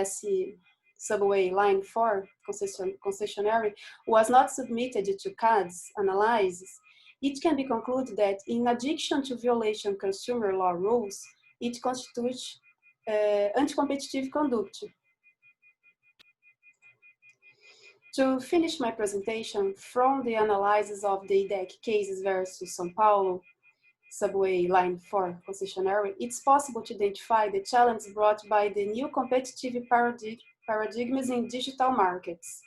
SC subway line 4 concessionary was not submitted to CAD's analysis, it can be concluded that in addition to violation consumer law rules, it constitutes anti-competitive conduct. To finish my presentation, from the analysis of the IDEC cases versus São Paulo subway line 4 concessionary, it's possible to identify the challenge brought by the new competitive paradigms in digital markets.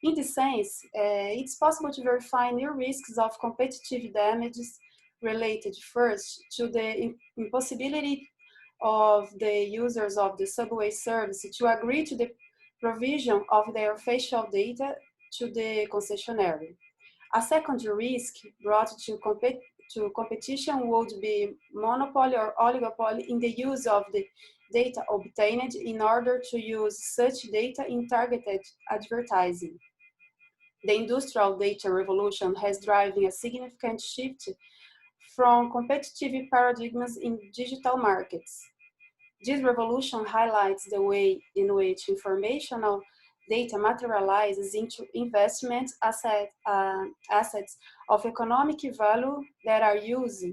In this sense, it's possible to verify new risks of competitive damages related first to the impossibility of the users of the subway service to agree to the provision of their facial data to the concessionary. A second risk brought to to competition would be monopoly or oligopoly in the use of the data obtained in order to use such data in targeted advertising. The industrial data revolution has driven a significant shift from competitive paradigms in digital markets. This revolution highlights the way in which informational data materializes into investment assets of economic value that are used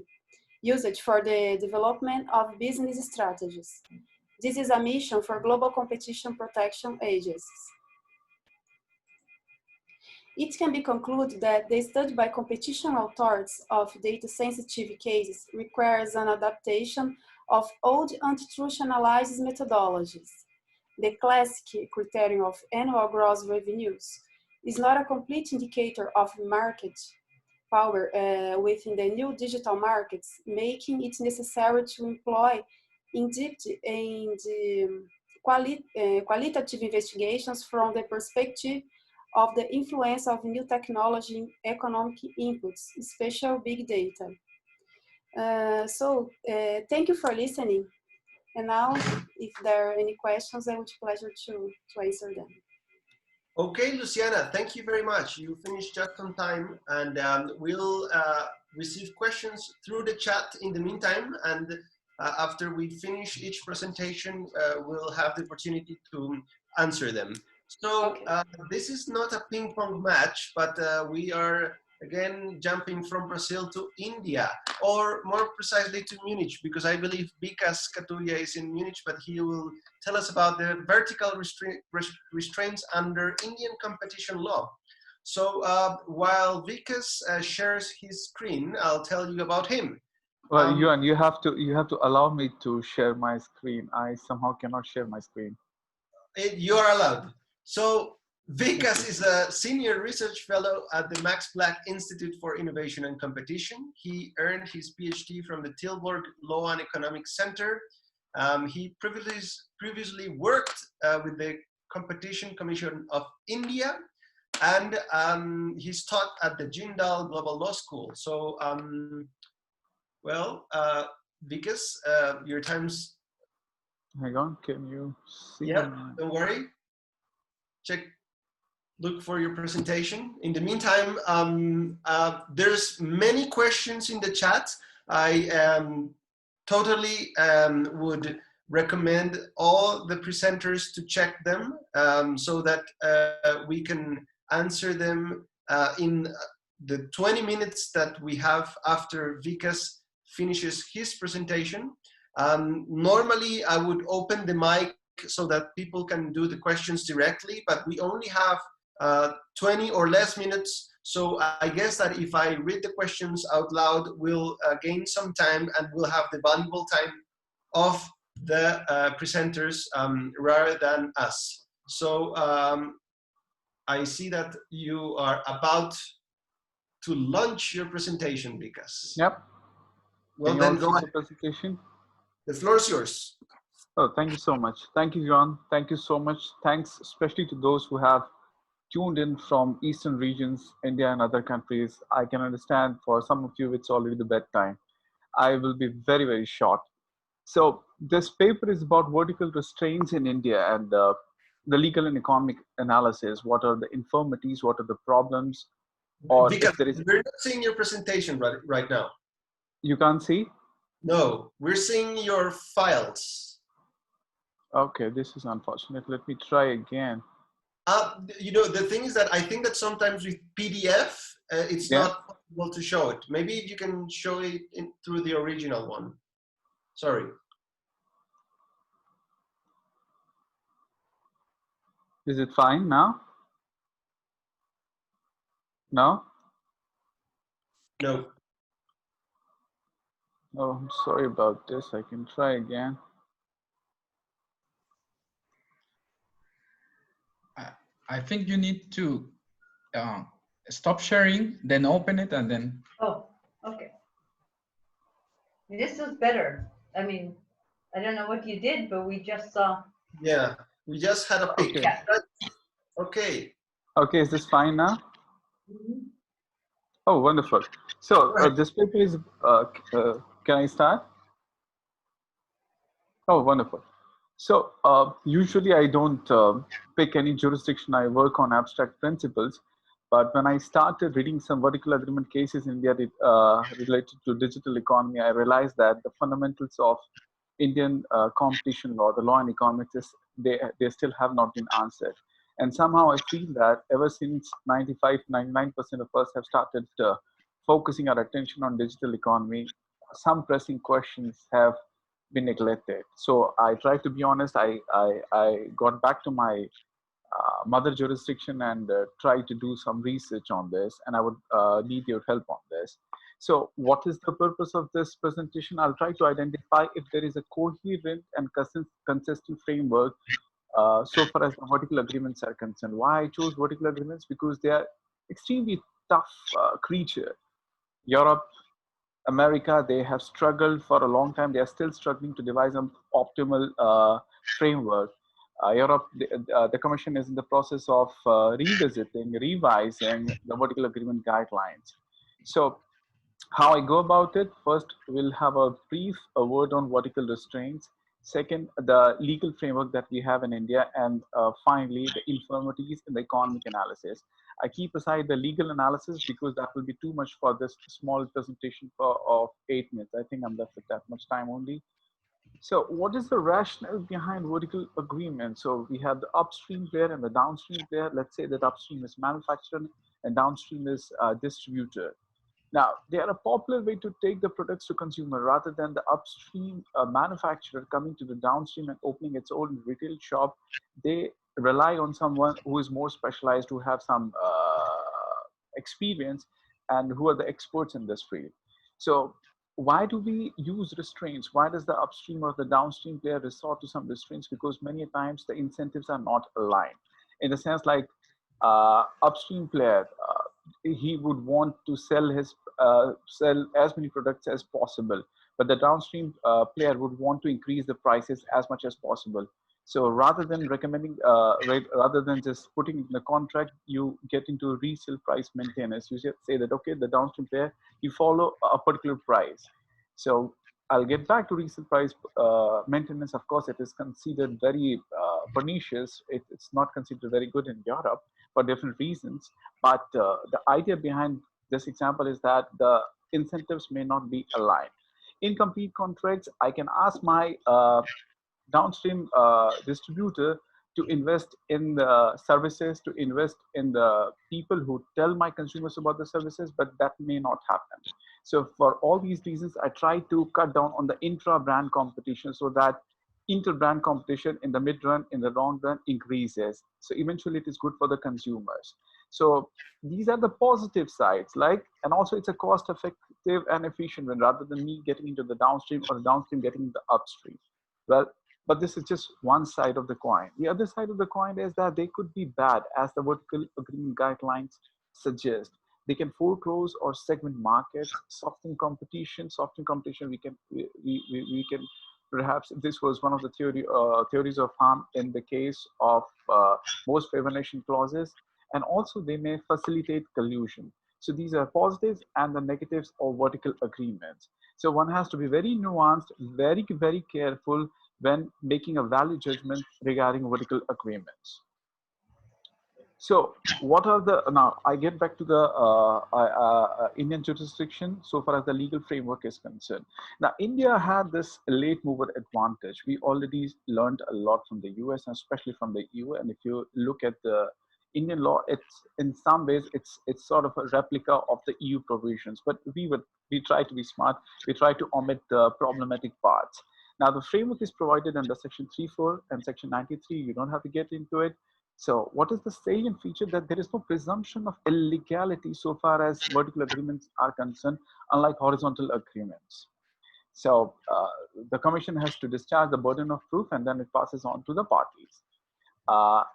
for the development of business strategies. This is a mission for global competition protection agencies. It can be concluded that the study by competition authorities of data-sensitive cases requires an adaptation of old antitrust analysis methodologies. The classic criterion of annual gross revenues is not a complete indicator of market power within the new digital markets, making it necessary to employ in-depth and qualitative investigations from the perspective of the influence of new technology in economic inputs, especially big data. Thank you for listening. And now, if there are any questions, I would pleasure to answer them. Okay, Luciana, thank you very much. You finished just on time, and we'll receive questions through the chat in the meantime. And after we finish each presentation, we'll have the opportunity to answer them. So this is not a ping pong match, but we are again jumping from Brazil to India, or more precisely to Munich, because I believe Vikas Kathuria is in Munich, but he will tell us about the vertical restraints under Indian competition law. So while Vikas shares his screen, I'll tell you about him. Well, Juan, you have to allow me to share my screen. I somehow cannot share my screen. You are allowed. So Vikas is a senior research fellow at the Max Planck Institute for Innovation and Competition. He earned his PhD from the Tilburg Law and Economics Center. He previously worked with the Competition Commission of India, and he's taught at the Jindal Global Law School. So, Vikas, your time's... Hang on, can you see? Yeah, don't worry. Look for your presentation. In the meantime, there's many questions in the chat. I totally would recommend all the presenters to check them so that we can answer them in the 20 minutes that we have after Vikas finishes his presentation. Normally, I would open the mic so that people can do the questions directly, but we only have 20 or less minutes. So I guess that if I read the questions out loud, we'll gain some time and we'll have the valuable time of the presenters rather than us. So I see that you are about to launch your presentation, Vikas. Yep. Well, then go ahead. The presentation. The floor is yours. Oh, thank you so much. Thank you, Juan. Thank you so much. Thanks especially to those who have tuned in from Eastern regions, India and other countries. I can understand for some of you, it's already the bedtime. I will be very, very short. So this paper is about vertical restraints in India and the legal and economic analysis. What are the infirmities? What are the problems? Or Because if there is... we're not seeing your presentation right now. You can't see? No, we're seeing your files. Okay, this is unfortunate. Let me try again. You know, the thing is that I think that sometimes with PDF, it's not possible to show it. Maybe if you can show it through the original one. Sorry. Is it fine now? No? No. Oh, I'm sorry about this. I can try again. I think you need to stop sharing, then open it, and then... Oh, okay. This is better. I mean, I don't know what you did, but we just saw. Yeah, we just had a peek. Okay. Okay. Okay, is this fine now? Mm-hmm. Oh, wonderful. So this paper is, can I start? Oh, wonderful. So usually I don't pick any jurisdiction. I work on abstract principles. But when I started reading some vertical agreement cases in India related to digital economy, I realized that the fundamentals of Indian competition law, the law and economics, they still have not been answered. And somehow I feel that ever since 95, 99% of us have started focusing our attention on digital economy, some pressing questions have been neglected. So I tried to be honest. I got back to my mother jurisdiction and try to do some research on this, and I would need your help on this. So what is the purpose of this presentation? I'll try to identify if there is a coherent and consistent framework so far as the vertical agreements are concerned. Why I chose vertical agreements? Because they are extremely tough creature. Europe, America, they have struggled for a long time. They are still struggling to devise an optimal framework. Europe, the Commission is in the process of revisiting, revising the vertical agreement guidelines. So how I go about it, first we'll have a brief word on vertical restraints. Second, the legal framework that we have in India. And finally, the infirmities in the economic analysis. I keep aside the legal analysis because that will be too much for this small presentation of 8 minutes. I think I'm left with that much time only. So what is the rationale behind vertical agreement? So we have the upstream player and the downstream player. Let's say that upstream is manufacturer and downstream is distributor. Now, they are a popular way to take the products to consumer rather than the upstream manufacturer coming to the downstream and opening its own retail shop. They rely on someone who is more specialized, who have some experience and who are the experts in this field. So why do we use restraints? Why does the upstream or the downstream player resort to some restraints? Because many times the incentives are not aligned. In the sense like upstream player, he would want to sell as many products as possible, but the downstream player would want to increase the prices as much as possible. So rather than recommending, rather than just putting in the contract, you get into resale price maintenance. You say that, okay, the downstream player, you follow a particular price. So I'll get back to resale price maintenance. Of course, it is considered very pernicious. It's not considered very good in Europe for different reasons. But the idea behind this example is that the incentives may not be aligned. In complete contracts, I can ask my downstream distributor to invest in the services, to invest in the people who tell my consumers about the services, but that may not happen. So for all these reasons, I try to cut down on the intra-brand competition so that inter-brand competition in the mid-run, in the long run increases. So eventually it is good for the consumers. So these are the positive sides, and also it's a cost effective and efficient one rather than me getting into the downstream or the downstream getting into the upstream. Well, but this is just one side of the coin. The other side of the coin is that they could be bad, as the vertical agreement guidelines suggest. They can foreclose or segment markets, soften competition. Soften competition, we can perhaps, this was one of the theories of harm in the case of most favored nation clauses. And also they may facilitate collusion. So these are positives and the negatives of vertical agreements. So one has to be very nuanced, very, very careful when making a valid judgment regarding vertical agreements. So what are the, now I get back to the Indian jurisdiction so far as the legal framework is concerned. Now India had this late mover advantage. We already learned a lot from the US and especially from the EU. And if you look at the Indian law, it's in some ways, it's sort of a replica of the EU provisions, but we try to be smart. We try to omit the problematic parts. Now the framework is provided under section 3.4 and section 93. You don't have to get into it. So what is the salient feature? That there is no presumption of illegality so far as vertical agreements are concerned, unlike horizontal agreements. So the commission has to discharge the burden of proof and then it passes on to the parties.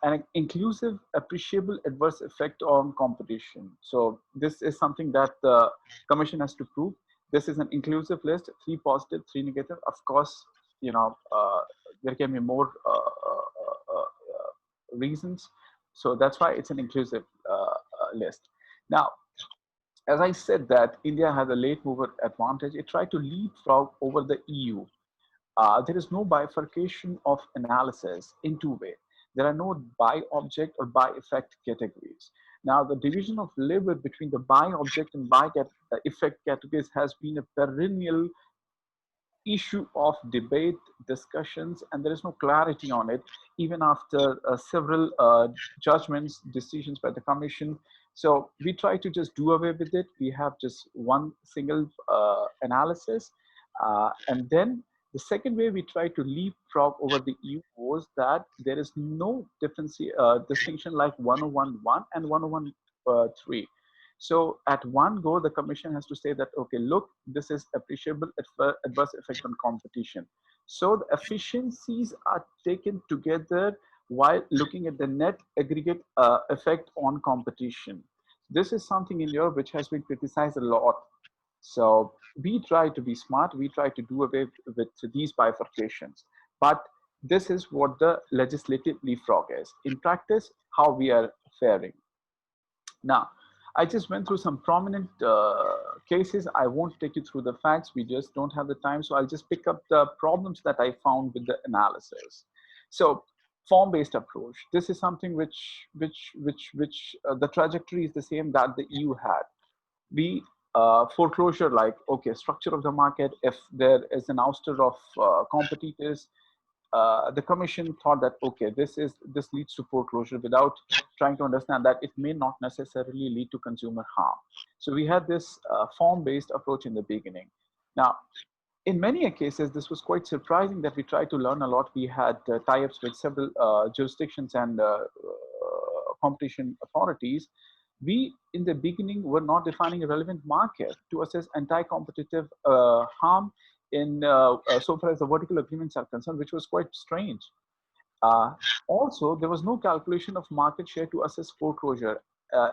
An inclusive, appreciable adverse effect on competition. So this is something that the commission has to prove. This is an inclusive list, 3 positive, 3 negative. Of course, there can be more reasons. So that's why it's an inclusive list. Now, as I said that India has a late mover advantage, it tried to leapfrog over the EU. There is no bifurcation of analysis in two ways. There are no by-object or by-effect categories. Now, the division of labor between the by-object and by-effect categories has been a perennial issue of debate, discussions, and there is no clarity on it, even after several judgments, decisions by the Commission. So we try to just do away with it. We have just one single analysis. And then the second way we try to leapfrog over the EU was that there is no distinction like 101.1 and 101.3. So at one go, the Commission has to say that, okay, look, this is appreciable adverse effect on competition. So the efficiencies are taken together while looking at the net aggregate effect on competition. This is something in Europe which has been criticized a lot. So we try to be smart, we try to do away with these bifurcations. But this is what the legislative leapfrog is. In practice, how we are faring. Now, I just went through some prominent cases. I won't take you through the facts. We just don't have the time. So I'll just pick up the problems that I found with the analysis. So form-based approach. This is something which the trajectory is the same that the EU had. We foreclosure, like, okay, structure of the market. If there is an ouster of competitors, the Commission thought that, okay, this leads to foreclosure without trying to understand that it may not necessarily lead to consumer harm. So we had this form-based approach in the beginning. Now, in many cases, this was quite surprising that we tried to learn a lot. We had tie-ups with several jurisdictions and competition authorities. We, in the beginning, were not defining a relevant market to assess anti-competitive harm in so far as the vertical agreements are concerned, which was quite strange. Also, there was no calculation of market share to assess foreclosure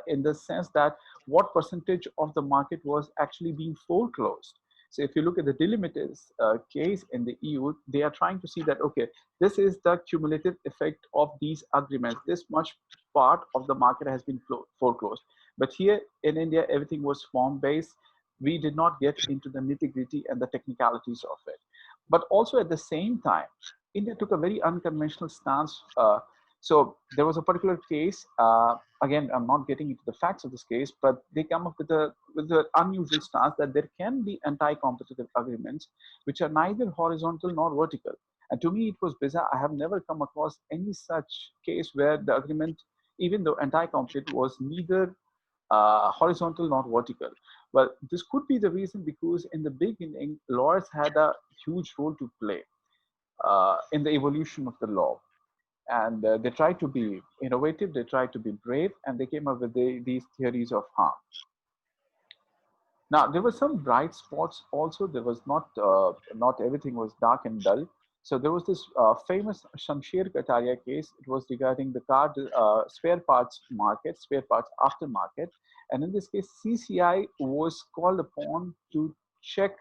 in the sense that what percentage of the market was actually being foreclosed. So if you look at the delimiters case in the EU, they are trying to see that, okay, this is the cumulative effect of these agreements. This much part of the market has been foreclosed. But here in India, everything was form-based. We did not get into the nitty-gritty and the technicalities of it. But also at the same time, India took a very unconventional stance. So there was a particular case, again, I'm not getting into the facts of this case, but they come up with the unusual stance that there can be anti-competitive agreements which are neither horizontal nor vertical. And to me, it was bizarre. I have never come across any such case where the agreement, even though anti-competitive, was neither horizontal nor vertical. Well, this could be the reason because in the beginning, lawyers had a huge role to play in the evolution of the law. And they tried to be innovative, they tried to be brave, and they came up with these theories of harm. Now, there were some bright spots also. There was not everything was dark and dull. So there was this famous Shamsher Kathuria case. It was regarding the car spare parts market, spare parts aftermarket. And in this case, CCI was called upon to check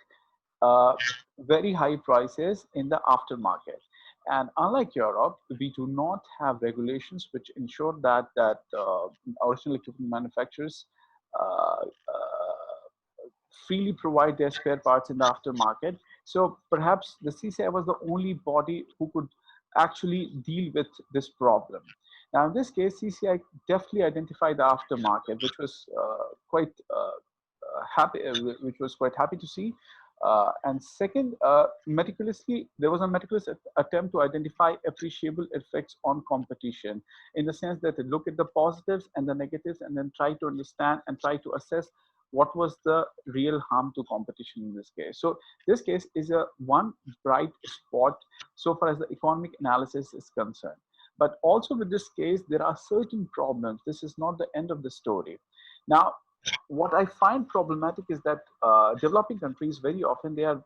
very high prices in the aftermarket. And unlike Europe, we do not have regulations which ensure that original equipment manufacturers freely provide their spare parts in the aftermarket. So perhaps the CCI was the only body who could actually deal with this problem. Now, in this case, CCI definitely identified the aftermarket, which was quite happy to see. And second, meticulously, there was a meticulous attempt to identify appreciable effects on competition, in the sense that they look at the positives and the negatives and then try to understand and try to assess what was the real harm to competition in this case. So this case is one bright spot so far as the economic analysis is concerned. But also with this case, there are certain problems. This is not the end of the story. Now, what I find problematic is that developing countries, very often they are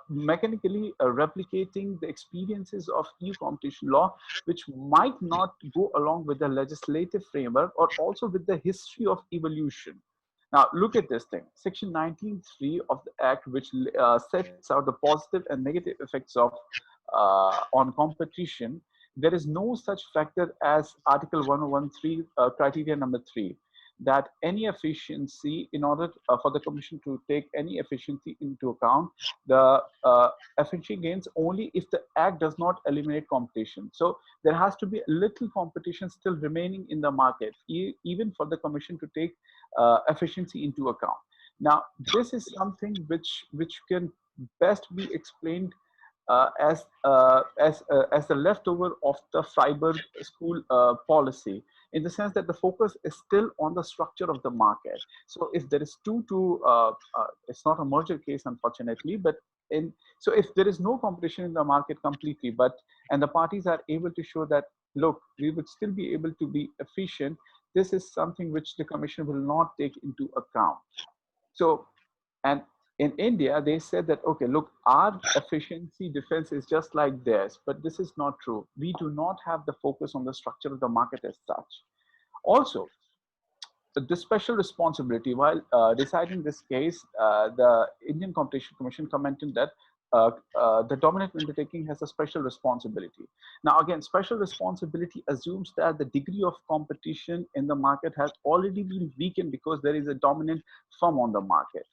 mechanically replicating the experiences of EU competition law, which might not go along with the legislative framework or also with the history of evolution. Now, look at this thing. Section 19.3 of the Act, which sets out the positive and negative effects of on competition. There is no such factor as Article 101.3 criteria number 3. that any efficiency, in order for the Commission to take any efficiency into account, the efficiency gains only if the Act does not eliminate competition. So there has to be little competition still remaining in the market, even for the Commission to take efficiency into account. Now, this is something which can best be explained as the leftover of the Freiburg School policy, in the sense that the focus is still on the structure of the market. So if there is it's not a merger case, unfortunately, but so if there is no competition in the market completely, and the parties are able to show that, look, we would still be able to be efficient, this is something which the Commission will not take into account. So, and in India, they said that, okay, look, our efficiency defense is just like theirs, but this is not true. We do not have the focus on the structure of the market as such. Also, the special responsibility, while deciding this case, the Indian Competition Commission commented that the dominant undertaking has a special responsibility. Now, again, special responsibility assumes that the degree of competition in the market has already been weakened because there is a dominant firm on the market.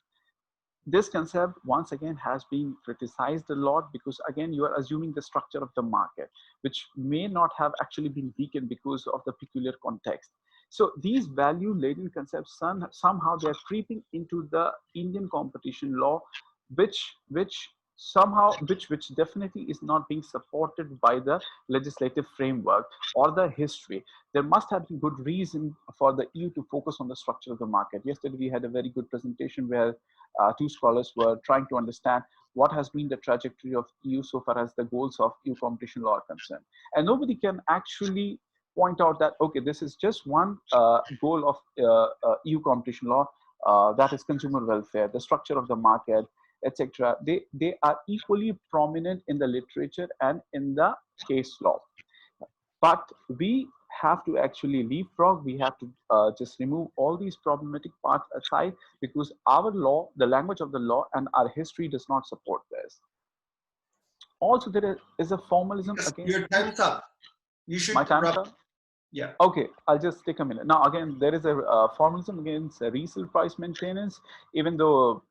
This concept, once again, has been criticized a lot because, again, you are assuming the structure of the market, which may not have actually been weakened because of the peculiar context. So these value-laden concepts, somehow they are creeping into the Indian competition law, which definitely is not being supported by the legislative framework or the history. There must have been good reason for the EU to focus on the structure of the market. Yesterday, we had a very good presentation where two scholars were trying to understand what has been the trajectory of EU so far as the goals of EU competition law are concerned. And nobody can actually point out that, okay, this is just one goal of EU competition law, that is consumer welfare, the structure of the market, etc. They are equally prominent in the literature and in the case law. But we have to actually leapfrog. We have to just remove all these problematic parts aside, because our law, the language of the law, and our history does not support this. Also, there is a formalism against. Your time's up. You should. My time's up? Yeah. Okay, I'll just take a minute. Now, again, there is a formalism against resale price maintenance, even though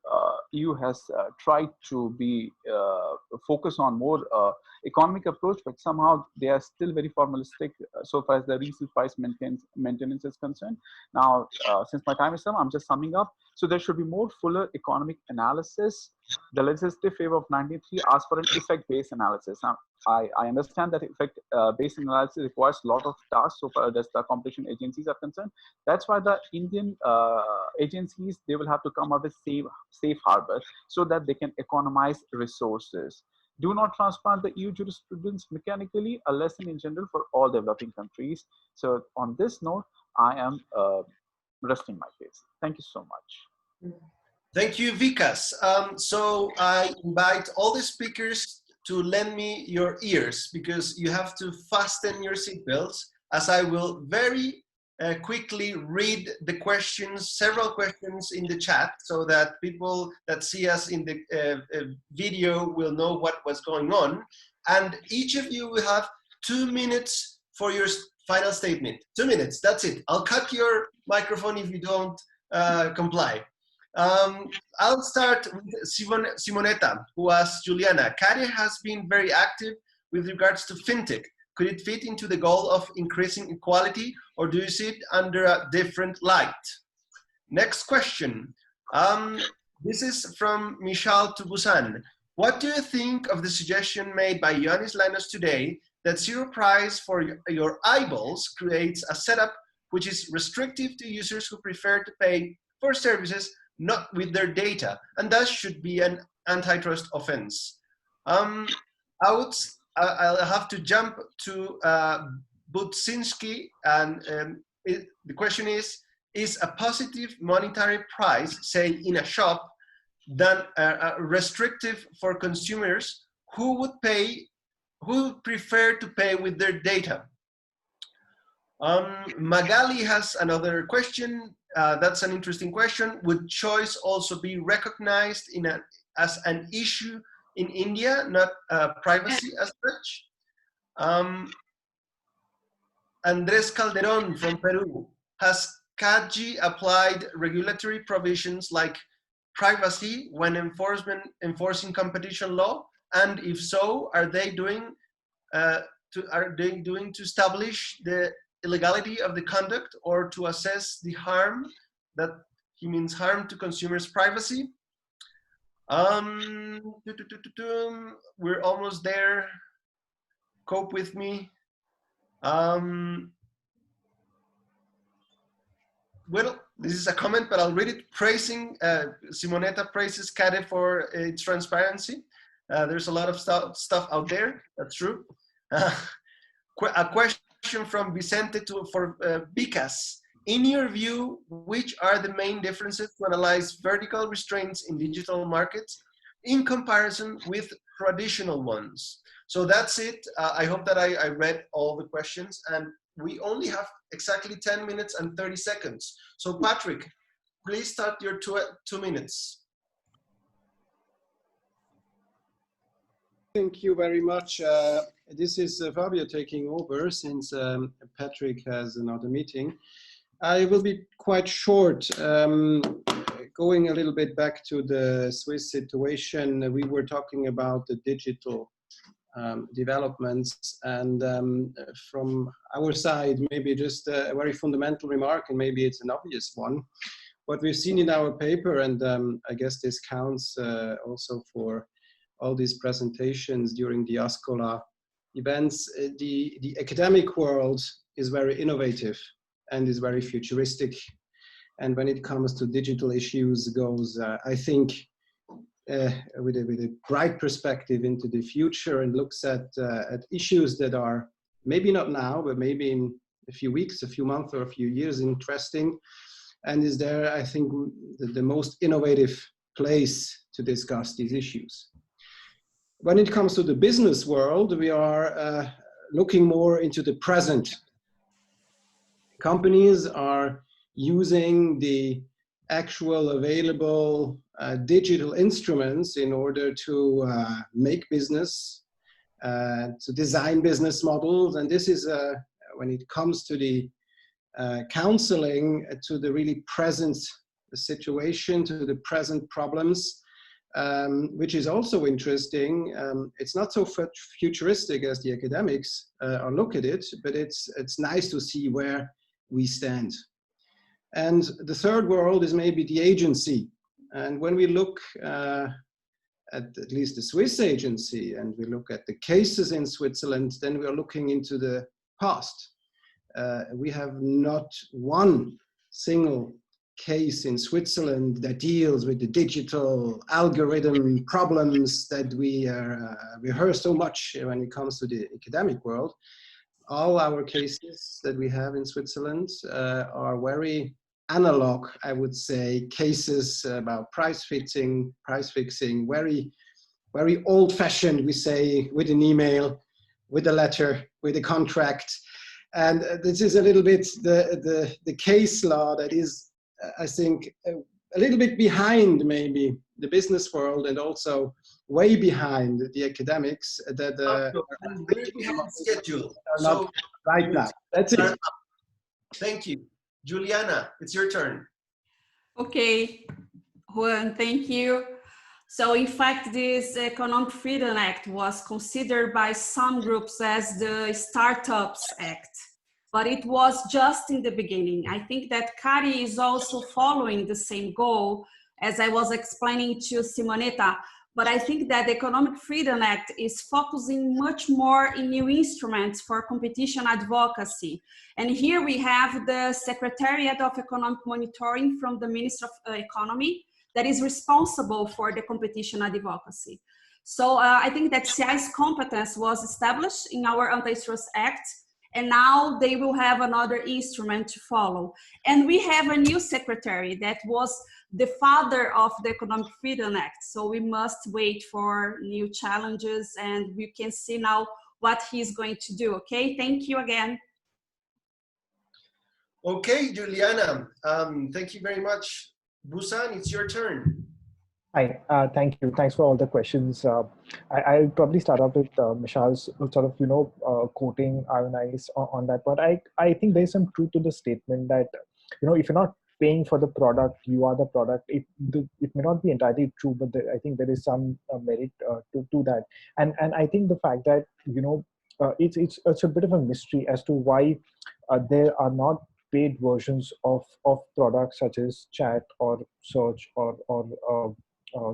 EU has tried to be focused on more economic approach, but somehow they are still very formalistic so far as the resale price maintenance is concerned. Now, since my time is up, I'm just summing up. So there should be more fuller economic analysis. The legislative favor of 1993 asks for an effect-based analysis. Now, I understand that effect-based analysis requires a lot of tasks so far as the competition agencies are concerned. That's why the Indian agencies, they will have to come up with safe harbor so that they can economize resources. Do not transplant the EU jurisprudence mechanically, a lesson in general for all developing countries. So on this note, I am resting my case. Thank you so much. Thank you, Vikas. So I invite all the speakers to lend me your ears, because you have to fasten your seatbelts, as I will very quickly read the questions, several questions in the chat, so that people that see us in the video will know what was going on. And each of you will have 2 minutes for your final statement. 2 minutes, that's it. I'll cut your microphone if you don't comply. I'll start with Simonetta, who asked Juliana, CARE has been very active with regards to fintech. Could it fit into the goal of increasing equality, or do you see it under a different light? Next question. This is from Michal to Bhusan. What do you think of the suggestion made by Ioannis Lanos today that zero price for your eyeballs creates a setup which is restrictive to users who prefer to pay for services not with their data, and thus should be an antitrust offense? I'll have to jump to Budzinski, and the question is a positive monetary price, say in a shop, than restrictive for consumers who would prefer to pay with their data? Magali has another question. That's an interesting question. Would choice also be recognized as an issue in India, not privacy as such? Andres Calderon from Peru has CADG applied regulatory provisions like privacy when enforcing competition law? And if so, are they doing to establish the illegality of the conduct or to assess the harm that he means harm to consumers' privacy? We're almost there. Cope with me. Well, this is a comment, but I'll read it. Praising, Simonetta praises CADE for its transparency. There's a lot of stuff out there, that's true. A question from Vicente for Vikas. In your view, which are the main differences to analyze vertical restraints in digital markets in comparison with traditional ones? So that's it. I hope that I read all the questions, and we only have exactly 10 minutes and 30 seconds. So Patrick, please start your 2 minutes. Thank you very much. This is Fabio taking over since Patrick has another meeting. I will be quite short. Going a little bit back to the Swiss situation, we were talking about the digital developments, and from our side, maybe just a very fundamental remark, and maybe it's an obvious one. What we've seen in our paper, and I guess this counts also for all these presentations during the ASCOLA events, the academic world is very innovative and is very futuristic. And when it comes to digital issues, goes, I think, with a bright perspective into the future, and looks at issues that are maybe not now, but maybe in a few weeks, a few months, or a few years interesting. And is there, I think, the most innovative place to discuss these issues. When it comes to the business world, we are looking more into the present. Companies are using the actual available digital instruments in order to make business, to design business models. And this is, when it comes to the counseling, to the really present situation, to the present problems, which is also interesting. It's not so futuristic as the academics look at it, but it's nice to see where we stand. And the third world is maybe the agency. And when we look at least the Swiss agency, and we look at the cases in Switzerland, then we are looking into the past. We have not one single case in Switzerland that deals with the digital algorithm problems that we hear so much when it comes to the academic world. All our cases that we have in Switzerland are very analog, I would say, cases about price fixing, very, very old-fashioned, we say, with an email, with a letter, with a contract. And this is a little bit the case law that is, I think, a little bit behind maybe the business world, and also way behind the academics that schedule. Are not right now. That's it. Thank you. Juliana, it's your turn. Okay, Juan, thank you. So in fact, this Economic Freedom Act was considered by some groups as the Startups Act, but it was just in the beginning. I think that CADE is also following the same goal, as I was explaining to Simonetta, but I think that the Economic Freedom Act is focusing much more in new instruments for competition advocacy. And here we have the Secretariat of Economic Monitoring from the Ministry of Economy that is responsible for the competition advocacy. So I think that CI's competence was established in our Antitrust Act, and now they will have another instrument to follow. And we have a new secretary that was the father of the Economic Freedom Act. So we must wait for new challenges, and we can see now what he's going to do. Okay, thank you again. Okay, Juliana, thank you very much. Bhusan, it's your turn. Hi, thank you. Thanks for all the questions. I'll probably start off with Michal's sort of, quoting Ionize on that. But I think there's some truth to the statement that if you're not paying for the product, you are the product. It may not be entirely true, but I think there is some merit to that. And I think the fact that it's a bit of a mystery as to why there are not paid versions of products such as chat or search or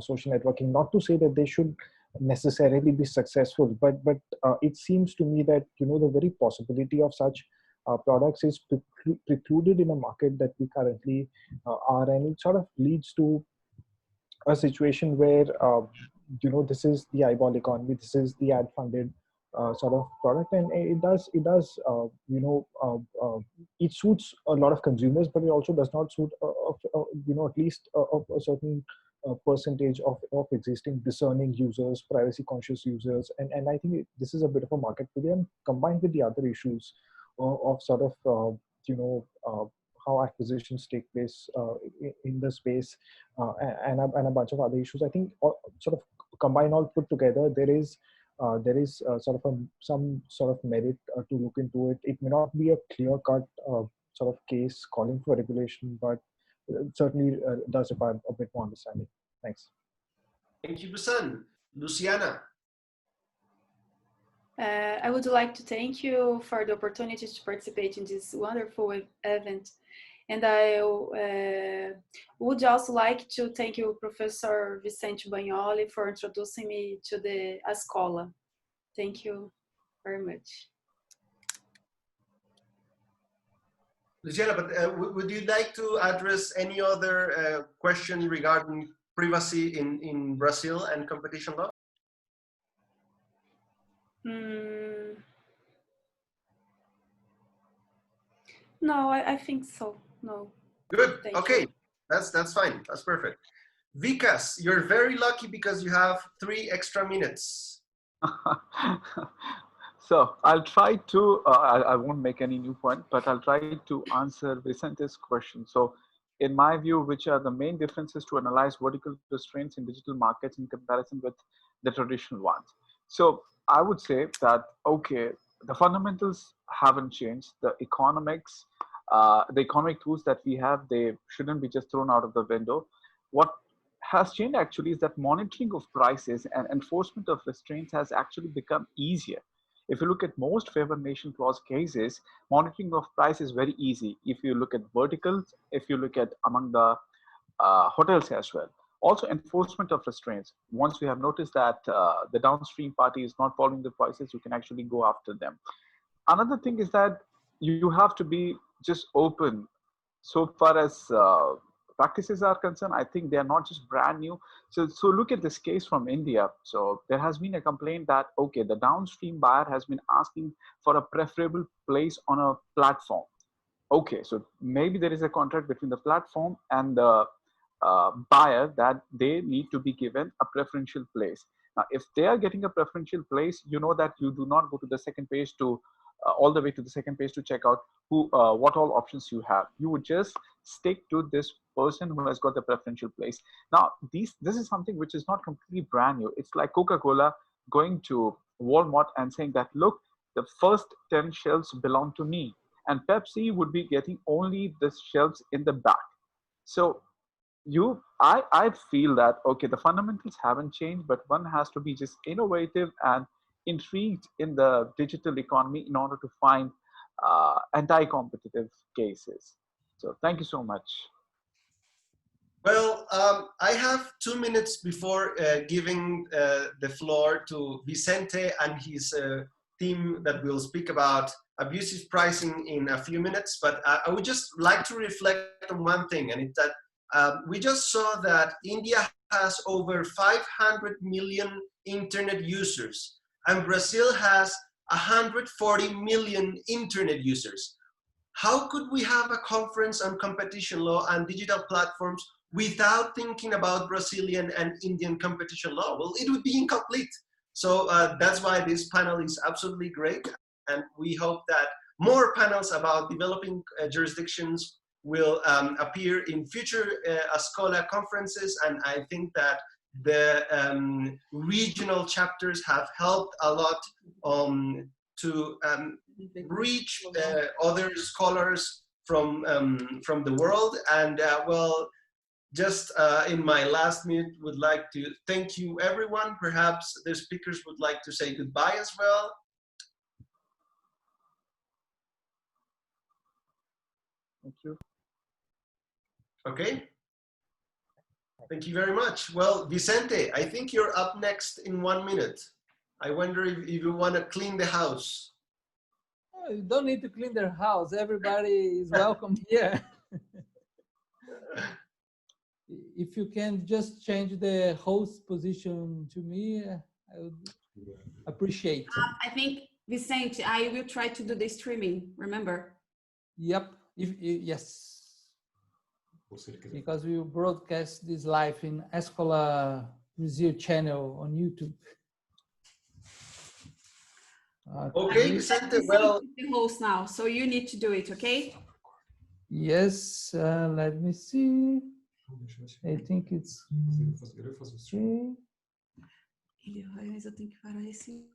social networking. Not to say that they should necessarily be successful, but it seems to me that the very possibility of such products is precluded in a market that we currently are, and it sort of leads to a situation where this is the eyeball economy, this is the ad funded sort of product, and it suits a lot of consumers, but it also does not suit at least a certain percentage of existing discerning users, privacy conscious users, and I think this is a bit of a market failure, and combined with the other issues of sort of how acquisitions take place in the space, and a bunch of other issues. I think sort of combine all put together, there is sort of some sort of merit to look into it. It may not be a clear-cut sort of case calling for regulation, but it certainly does require a bit more understanding. Thanks. Thank you, Bhusan. Luciana. I would like to thank you for the opportunity to participate in this wonderful event. And I would also like to thank you, Professor Vicente Bagnoli, for introducing me to the ASCOLA. Thank you very much. Luciana, but would you like to address any other question regarding privacy in Brazil and competition law? No, I think so. No. Good. Thank okay, you. that's fine. That's perfect. Vikas, you're very lucky because you have 3 extra minutes. So I'll try to, I won't make any new point, but I'll try to answer Vicente's question. So in my view, which are the main differences to analyze vertical restraints in digital markets in comparison with the traditional ones? So I would say that, okay, the fundamentals haven't changed. The economic tools that we have, they shouldn't be just thrown out of the window. What has changed actually is that monitoring of prices and enforcement of restraints has actually become easier. If you look at most favored nation clause cases, monitoring of price is very easy. If you look at verticals, if you look at among the hotels as well. Also enforcement of restraints. Once we have noticed that the downstream party is not following the prices, you can actually go after them. Another thing is that you have to be just open. So far as practices are concerned, I think they are not just brand new. So look at this case from India. So there has been a complaint that, okay, the downstream buyer has been asking for a preferable place on a platform. Okay, so maybe there is a contract between the platform and the buyer that they need to be given a preferential place. Now, if they are getting a preferential place, you know that you do not go to the second page to all the way to the second page to check out what all options you have. You would just stick to this person who has got the preferential place. Now, this is something which is not completely brand new. It's like Coca-Cola going to Walmart and saying that, look, the first 10 shelves belong to me. And Pepsi would be getting only the shelves in the back. So I feel that, okay, the fundamentals haven't changed, but one has to be just innovative and intrigued in the digital economy in order to find anti-competitive cases. So thank you so much. Well, I have 2 minutes before giving the floor to Vicente and his team that will speak about abusive pricing in a few minutes. But I would just like to reflect on one thing, and it's that we just saw that India has over 500 million internet users, and Brazil has 140 million internet users. How could we have a conference on competition law and digital platforms without thinking about Brazilian and Indian competition law? Well, it would be incomplete. So that's why this panel is absolutely great. And we hope that more panels about developing jurisdictions will appear in future ASCOLA conferences. And I think that the regional chapters have helped a lot to reach other scholars from the world. And well, just in my last minute, would like to thank you, everyone. Perhaps the speakers would like to say goodbye as well. Thank you. Okay. Thank you very much. Well, Vicente, I think you're up next in 1 minute. I wonder if you want to clean the house. Oh, you don't need to clean their house. Everybody is welcome here. If you can just change the host position to me, I would appreciate. I think, Vicente, I will try to do the streaming, remember? Yep, yes. Because we will broadcast this live in ASCOLA Brazil channel on YouTube. Okay, Vicente, well. The host now, so you need to do it, okay? Yes, let me see. I think it's okay. Mas eu tenho que parar esse